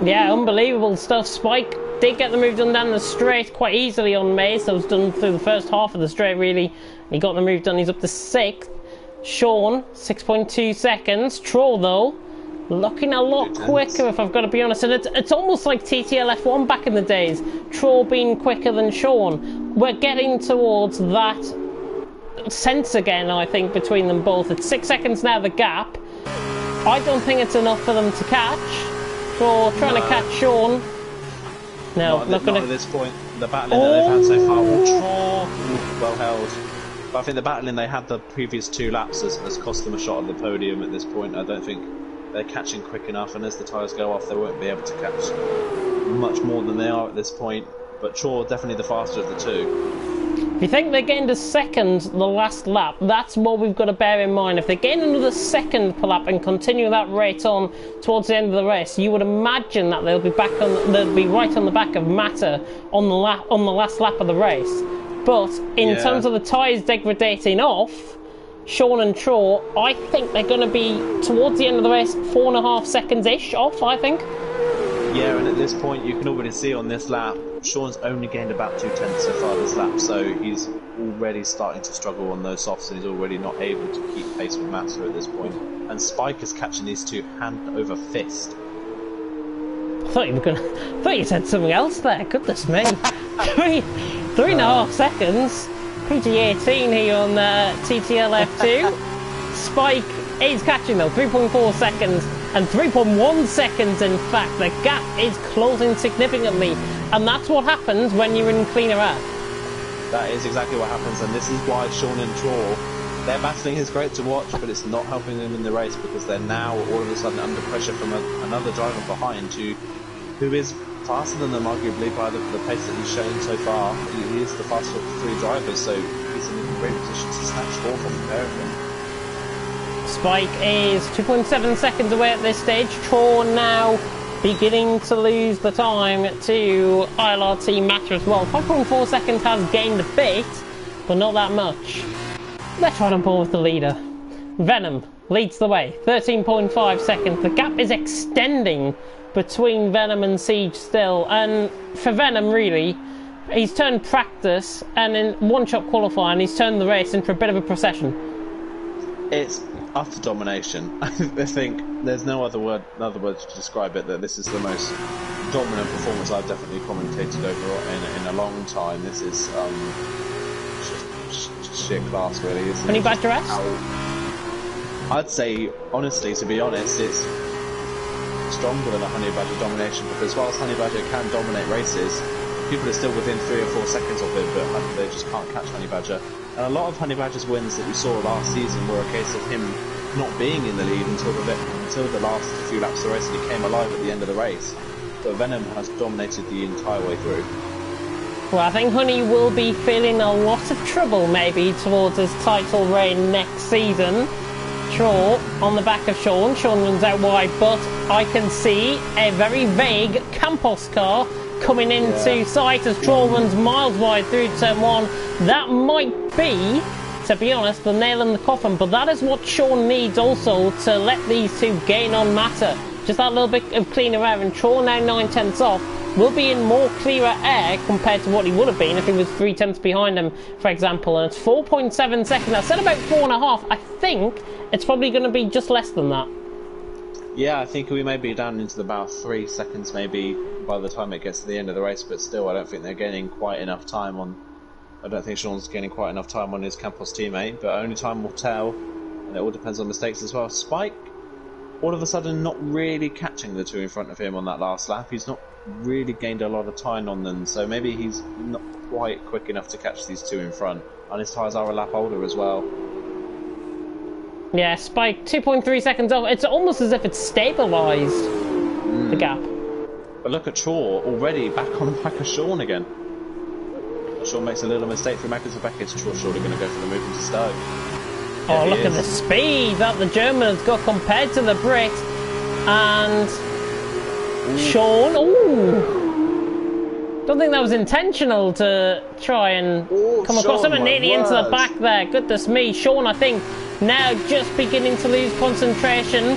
A: Yeah, unbelievable stuff. Spike did get the move done down the straight quite easily on Mace. That was done through the first half of the straight, really. He got the move done. He's up to 6th. Sean, 6.2 seconds. Troll, though, looking a lot quicker, if I've got to be honest. And it's almost like TTL F1 back in the days. Troll being quicker than Sean. We're getting towards that sense again, I think, between them both. It's 6 seconds now, the gap. I don't think it's enough for them to catch. Troll trying to catch Sean. No,
B: not at this point. The battling that they've had so far. Troll, well held. But I think the battling they had the previous 2 laps has cost them a shot at the podium at this point. I don't think they're catching quick enough, and as the tyres go off, they won't be able to catch much more than they are at this point. But Troll definitely the faster of the two.
A: If you think they gained a second the last lap, that's what we've got to bear in mind. If they gain another second per lap and continue that rate on towards the end of the race, you would imagine that they'll be right on the back of Mata on the last lap of the race. But in terms of the tyres degrading off, Sean and Troll, I think they're going to be towards the end of the race 4.5 seconds-ish off, I think.
B: Yeah, and at this point you can already see on this lap, Sean's only gained about 2/10 so far this lap, so he's already starting to struggle on those softs, and he's already not able to keep pace with Mata at this point. And Spike is catching these two hand over fist.
A: I thought you said something else there. Goodness me. 3.5 seconds. PG18 here on TTL F2. Spike is catching though, 3.4 seconds and 3.1 seconds in fact. The gap is closing significantly, and that's what happens when you're in cleaner air.
B: That is exactly what happens, and this is why Sean and Troll their battling is great to watch, but it's not helping them in the race because they're now all of a sudden under pressure from another driver behind who is faster than them, arguably, by the pace that he's shown so far. He is the fastest of the three drivers, so he's in a great position to snatch fourth off the pair of them.
A: Spike is 2.7 seconds away at this stage. Tor now beginning to lose the time to ILRT Matter as well. 5.4 seconds has gained a bit, but not that much. Let's run on board with the leader. Venom leads the way, 13.5 seconds. The gap is extending between Venom and Siege still, and for Venom really, he's turned practice and in one-shot qualifying he's turned the race into a bit of a procession.
B: It's utter domination. I think there's no other word to describe it, that this is the most dominant performance I've definitely commentated over in a long time. This is just sheer class, really.
A: Honey Badger S?
B: I'd say, honestly, to be honest, it's stronger than a Honey Badger domination, because whilst Honey Badger can dominate races, people are still within 3 or 4 seconds of him, but they just can't catch Honey Badger. And a lot of Honey Badger's wins that we saw last season were a case of him not being in the lead until the last few laps of the race, and he came alive at the end of the race. But Venom has dominated the entire way through.
A: Well, I think Honey will be feeling a lot of trouble maybe towards his title reign next season. Shaw on the back of Sean. Sean runs out wide, but I can see a very vague Campos car coming into sight as Troll runs miles wide through turn 1. That might be, to be honest, the nail in the coffin, but that is what Sean needs also to let these two gain on Matter. Just that little bit of cleaner air, and Troll now 9/10 off will be in more clearer air compared to what he would have been if he was 3/10 behind him, for example, and it's 4.7 seconds. I said about 4.5. I think it's probably going to be just less than that.
B: Yeah, I think we may be down into about 3 seconds maybe by the time it gets to the end of the race, but still I don't think they're gaining quite enough time on... I don't think Sean's gaining quite enough time on his Campos teammate, but only time will tell, and it all depends on mistakes as well. Spike, all of a sudden not really catching the two in front of him on that last lap. He's not really gained a lot of time on them, so maybe he's not quite quick enough to catch these two in front, and his tyres are a lap older as well.
A: Yeah, Spike 2.3 seconds off. It's almost as if it's stabilised the gap.
B: But look at Chor already back on the back of Sean again. Sean makes a little mistake through Magnus and Beckett's. Chor's surely going to go for the move into Stowe.
A: Oh, look at the speed that the German has got compared to the Brit. And Sean, don't think that was intentional to try and come across him and nearly into the back there. Goodness me, Sean, I think, now just beginning to lose concentration.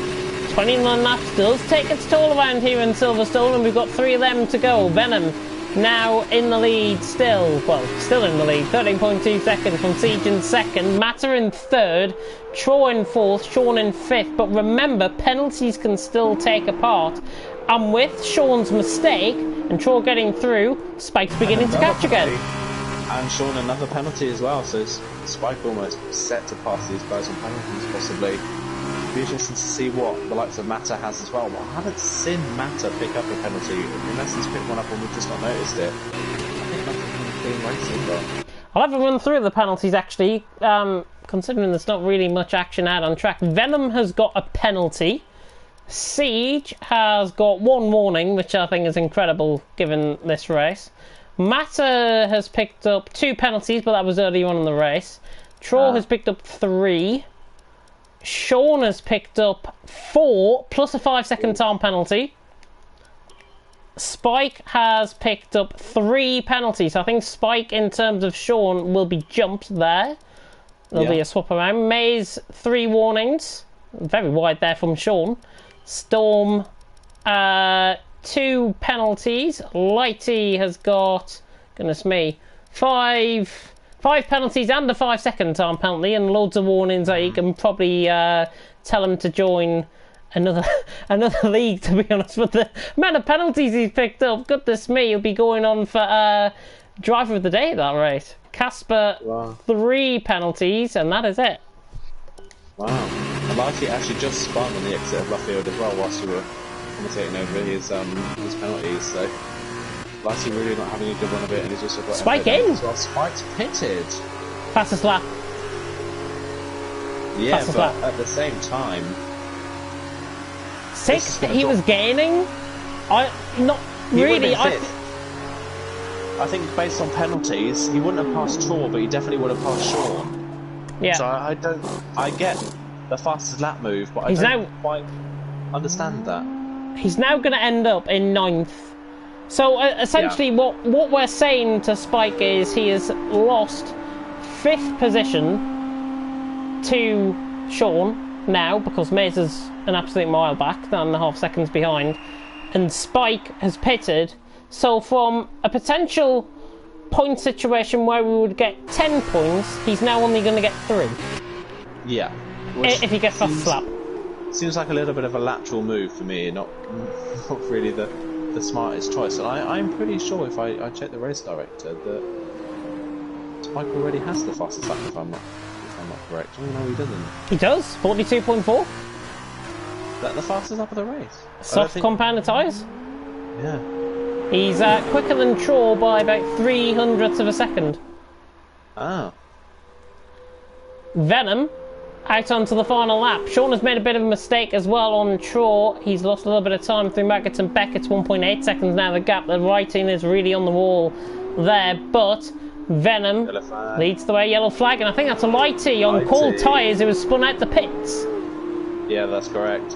A: 29 laps does take its toll around here in Silverstone, and we've got 3 of them to go. Venom now in the lead still. Well, still in the lead. 13.2 seconds from Siege in second. Matter in third. Tro in fourth. Sean in fifth. But remember, penalties can still take a part. And with Sean's mistake and Tro getting through, Spike's beginning to catch again.
B: And Sean another penalty as well. So Spike almost set to pass these guys on penalties possibly. It'll be interesting to see what the likes of Matter has as well. But I haven't seen Matter pick up a penalty, unless he's picked one up and we've just not noticed it. I think Matter's been a clean race so far. I'll
A: have a run through the penalties actually, considering there's not really much action out on track. Venom has got a penalty. Siege has got 1 warning, which I think is incredible given this race. Matter has picked up 2 penalties, but that was earlier on in the race. Troll has picked up 3. Sean has picked up 4 plus a 5-second time penalty. Spike has picked up 3 penalties. I think Spike, in terms of Sean, will be jumped there. There'll be a swap around. Maze 3 warnings, very wide there from Sean. Storm 2 penalties. Lighty has got, goodness me, 5 penalties and a 5-second time penalty, and loads of warnings that you can probably tell him to join another league, to be honest. But the amount of penalties he's picked up, goodness me, he'll be going on for driver of the day at that rate. Casper, 3 penalties, and that is it.
B: Wow. And Lighty actually just spun on the exit of Luffield as well whilst we were commentating over his penalties, so Lighty really not having a good run of it, and he's also got
A: Spike in!
B: Well, Spike's pitted.
A: Fastest lap.
B: Yeah,
A: fastest
B: but
A: lap.
B: at the same time...
A: Sixth, he was gaining.
B: He
A: Really.
B: I think based on penalties, he wouldn't have passed Tor, but he definitely would have passed Sean.
A: Yeah.
B: So I get the fastest lap move, but I don't quite understand that.
A: He's now going to end up in 9th. So essentially, what we're saying to Spike is he has lost 5th position to Sean now, because Maze is an absolute mile back, 9.5 seconds behind, and Spike has pitted. So from a potential point situation where we would get 10 points, he's now only going to get 3.
B: Yeah.
A: If he gets fast lap.
B: Seems like a little bit of a lateral move for me, not really the smartest choice. And I'm pretty sure if I check the race director that Spike already has the fastest lap, if I'm not correct. Oh no, he doesn't.
A: He does, 42.4.
B: Is that the fastest lap of the race?
A: Soft compounded tyres?
B: Yeah.
A: He's quicker than Troll by about 0.03 of a second.
B: Ah.
A: Venom out onto the final lap. Sean has made a bit of a mistake as well on Troll. He's lost a little bit of time through Maggots and Beckett's 1.8 seconds now. The gap, the writing is really on the wall there, but Venom leads the way. Yellow flag, and I think that's a Lighty on cold tyres who was spun out the pits.
B: Yeah, that's correct.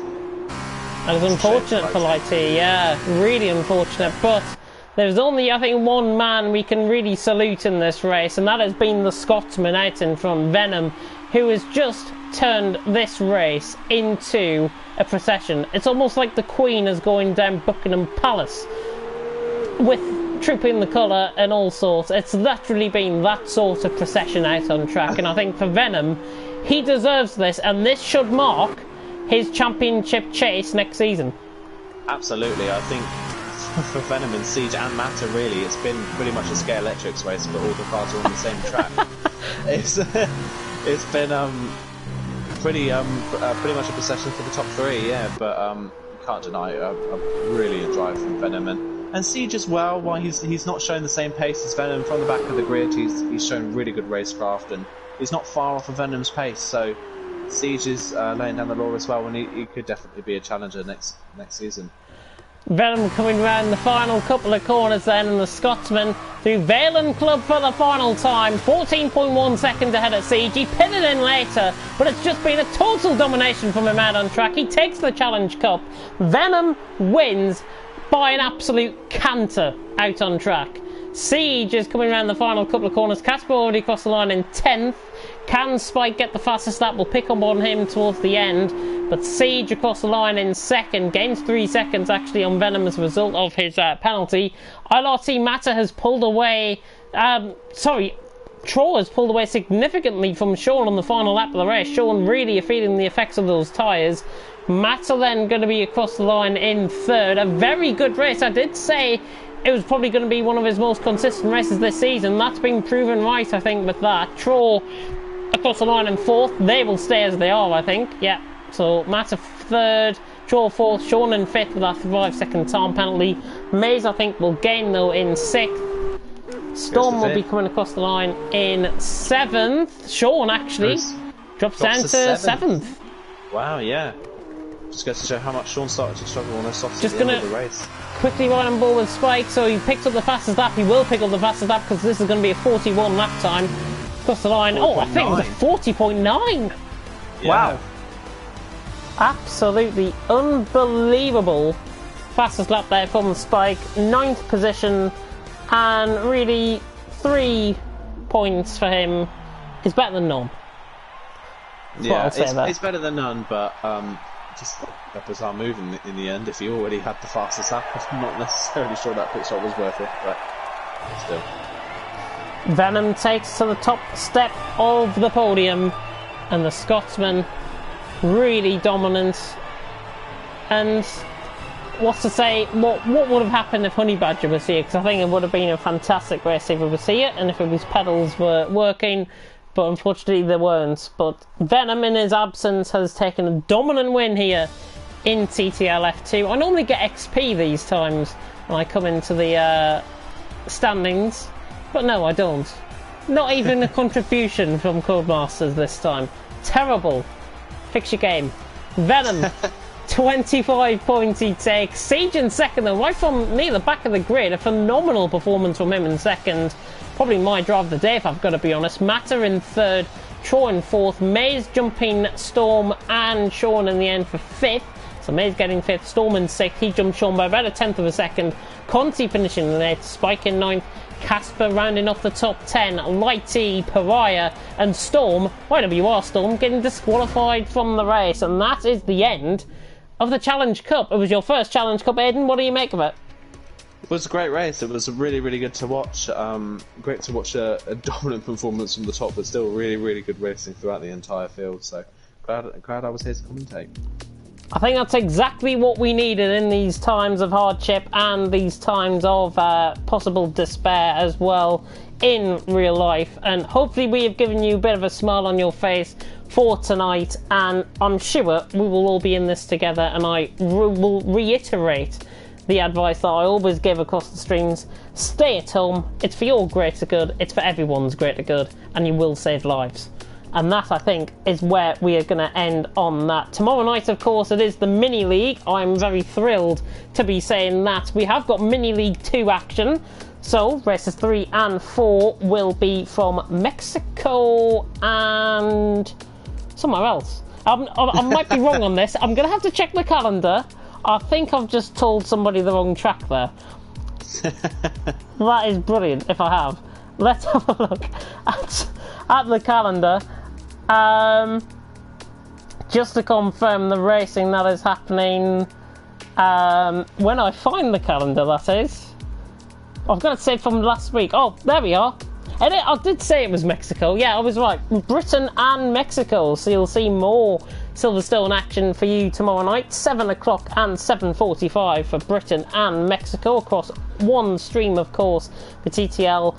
A: That is unfortunate for Lighty, yeah, really unfortunate, but there's only, I think, one man we can really salute in this race, and that has been the Scotsman out in front, Venom, who has just turned this race into a procession. It's almost like the Queen is going down Buckingham Palace with trooping the colour and all sorts. It's literally been that sort of procession out on track, and I think for Venom, he deserves this, and this should mark his championship chase next season.
B: Absolutely, I think for Venom and Siege and Matter, really, it's been pretty much a Scale Electrics race, but all the cars are on the same track. It's been pretty much a procession for the top 3, yeah. But you can't deny a really a drive from Venom and Siege as well. While he's not showing the same pace as Venom from the back of the grid, he's shown really good racecraft, and he's not far off of Venom's pace. So Siege is laying down the law as well, and he could definitely be a challenger next season.
A: Venom coming round the final couple of corners then, and the Scotsman through Valen Club for the final time, 14.1 seconds ahead at Siege. He pitted in later, but it's just been a total domination from him out on track. He takes the Challenge Cup. Venom wins by an absolute canter out on track. Siege is coming around the final couple of corners. Casper already crossed the line in 10th. Can Spike get the fastest lap? We'll pick up on him towards the end. But Siege across the line in 2nd. Gains 3 seconds actually on Venom as a result of his penalty. ILRT Matter has pulled away... Troll has pulled away significantly from Sean on the final lap of the race. Sean really feeling the effects of those tyres. Matter then going to be across the line in 3rd. A very good race. I did say it was probably going to be one of his most consistent races this season. That's been proven right, I think, with that. Troll across the line in 4th. They will stay as they are, I think. Yeah. So Matter 3rd, Troll 4th, Sean in 5th with that 5-second time penalty. Maze, I think, will gain though in 6th. Storm will be coming across the line in 7th. Sean actually drops down to 7th.
B: Wow, yeah. Just goes to show how much Sean started to struggle on us off the end of the race.
A: Quickly ride on board with Spike, so he picks up the fastest lap. He will pick up the fastest lap because this is going to be a 41 lap time. Across the line. 4. Oh, I think it was a 40.9.
B: Yeah.
A: Wow. Absolutely unbelievable fastest lap there from Spike. 9th position, and really 3 points for him is better than none.
B: It's better than none, but just a bizarre move in the end. If he already had the fastest lap, I'm not necessarily sure that pit stop was worth it, but still.
A: Venom takes to the top step of the podium, and the Scotsman really dominant. And what's to say, what would have happened if Honey Badger was here? Because I think it would have been a fantastic race if it was here and if his pedals were working, but unfortunately they weren't. But Venom in his absence has taken a dominant win here in TTL F2. I normally get XP these times when I come into the standings, but no, I don't. Not even a contribution from Codemasters this time. Terrible. Fix your game. Venom, 25 points he takes. Siege in second, though, right from near the back of the grid. A phenomenal performance from him in second. Probably my drive of the day, if I've got to be honest. Matter in third, Troy in fourth, Maze jumping Storm and Sean in the end for fifth. So Maze getting fifth, Storm in sixth. He jumped Sean by about a tenth of a second. Conti finishing in eighth, Spike in ninth. Casper rounding off the top 10, Lighty, Pariah and Storm, YWR Storm, getting disqualified from the race. And that is the end of the Challenge Cup. It was your first Challenge Cup, Aidan. What do you make of it?
B: It was a great race. It was really, really good to watch. Great to watch a dominant performance from the top, but still really, really good racing throughout the entire field. So glad I was here to commentate.
A: I think that's exactly what we needed in these times of hardship and these times of possible despair as well in real life. And hopefully we have given you a bit of a smile on your face for tonight. And I'm sure we will all be in this together. And I will reiterate the advice that I always give across the streams. Stay at home. It's for your greater good. It's for everyone's greater good. And you will save lives. And that, I think, is where we are going to end on that. Tomorrow night, of course, it is the Mini League. I'm very thrilled to be saying that. We have got Mini League 2 action. So, races 3 and 4 will be from Mexico and somewhere else. I might be wrong on this. I'm going to have to check the calendar. I think I've just told somebody the wrong track there. That is brilliant, if I have. Let's have a look at the calendar. Just to confirm the racing that is happening when I find the calendar, that is. I've got to say from last week. Oh, there we are. And I did say it was Mexico. Yeah, I was right. Britain and Mexico. So you'll see more Silverstone action for you tomorrow night. 7 o'clock and 7:45 for Britain and Mexico across one stream, of course, for TTL,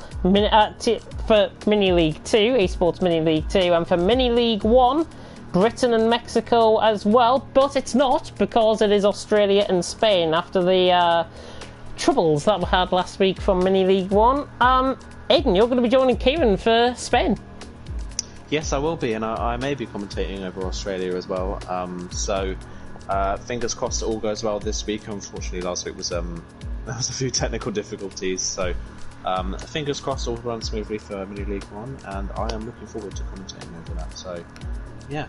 A: for Mini League 2, Esports Mini League 2, and for Mini League 1, Britain and Mexico as well. But it's not, because it is Australia and Spain after the troubles that we had last week from Mini League 1. Aidan, you're going to be joining Kieran for Spain.
B: Yes, I will be, and I may be commentating over Australia as well. So fingers crossed it all goes well this week. Unfortunately, last week was there was a few technical difficulties. So fingers crossed all runs smoothly for Mini League 1, and I am looking forward to commentating over that. So yeah.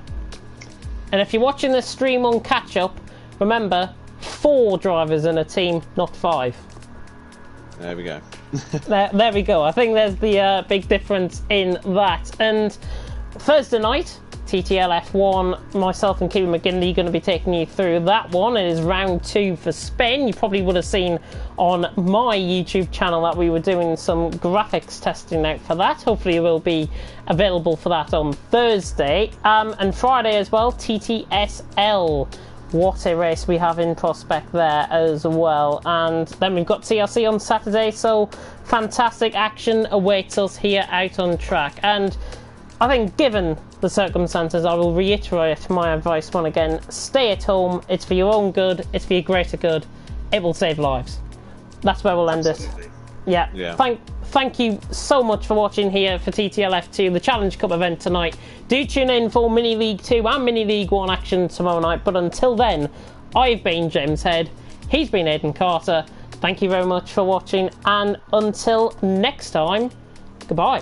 A: And if you're watching this stream on catch up, remember 4 drivers in a team, not 5.
B: There we go.
A: there we go. I think there's the big difference in that. And Thursday night, TTL F1, myself and Kieran McGinley are going to be taking you through that one. It is round 2 for Spain. You probably would have seen on my YouTube channel that we were doing some graphics testing out for that. Hopefully it will be available for that on Thursday. And Friday as well, TTSL. What a race we have in prospect there as well. And then we've got TRC on Saturday, so fantastic action awaits us here out on track. And I think given the circumstances, I will reiterate my advice once again. Stay at home. It's for your own good. It's for your greater good. It will save lives. That's where we'll end it. Yeah. Thank you so much for watching here for TTL F2, the Challenge Cup event tonight. Do tune in for Mini League 2 and Mini League 1 action tomorrow night. But until then, I've been James Head. He's been Aidan Carter. Thank you very much for watching. And until next time, goodbye.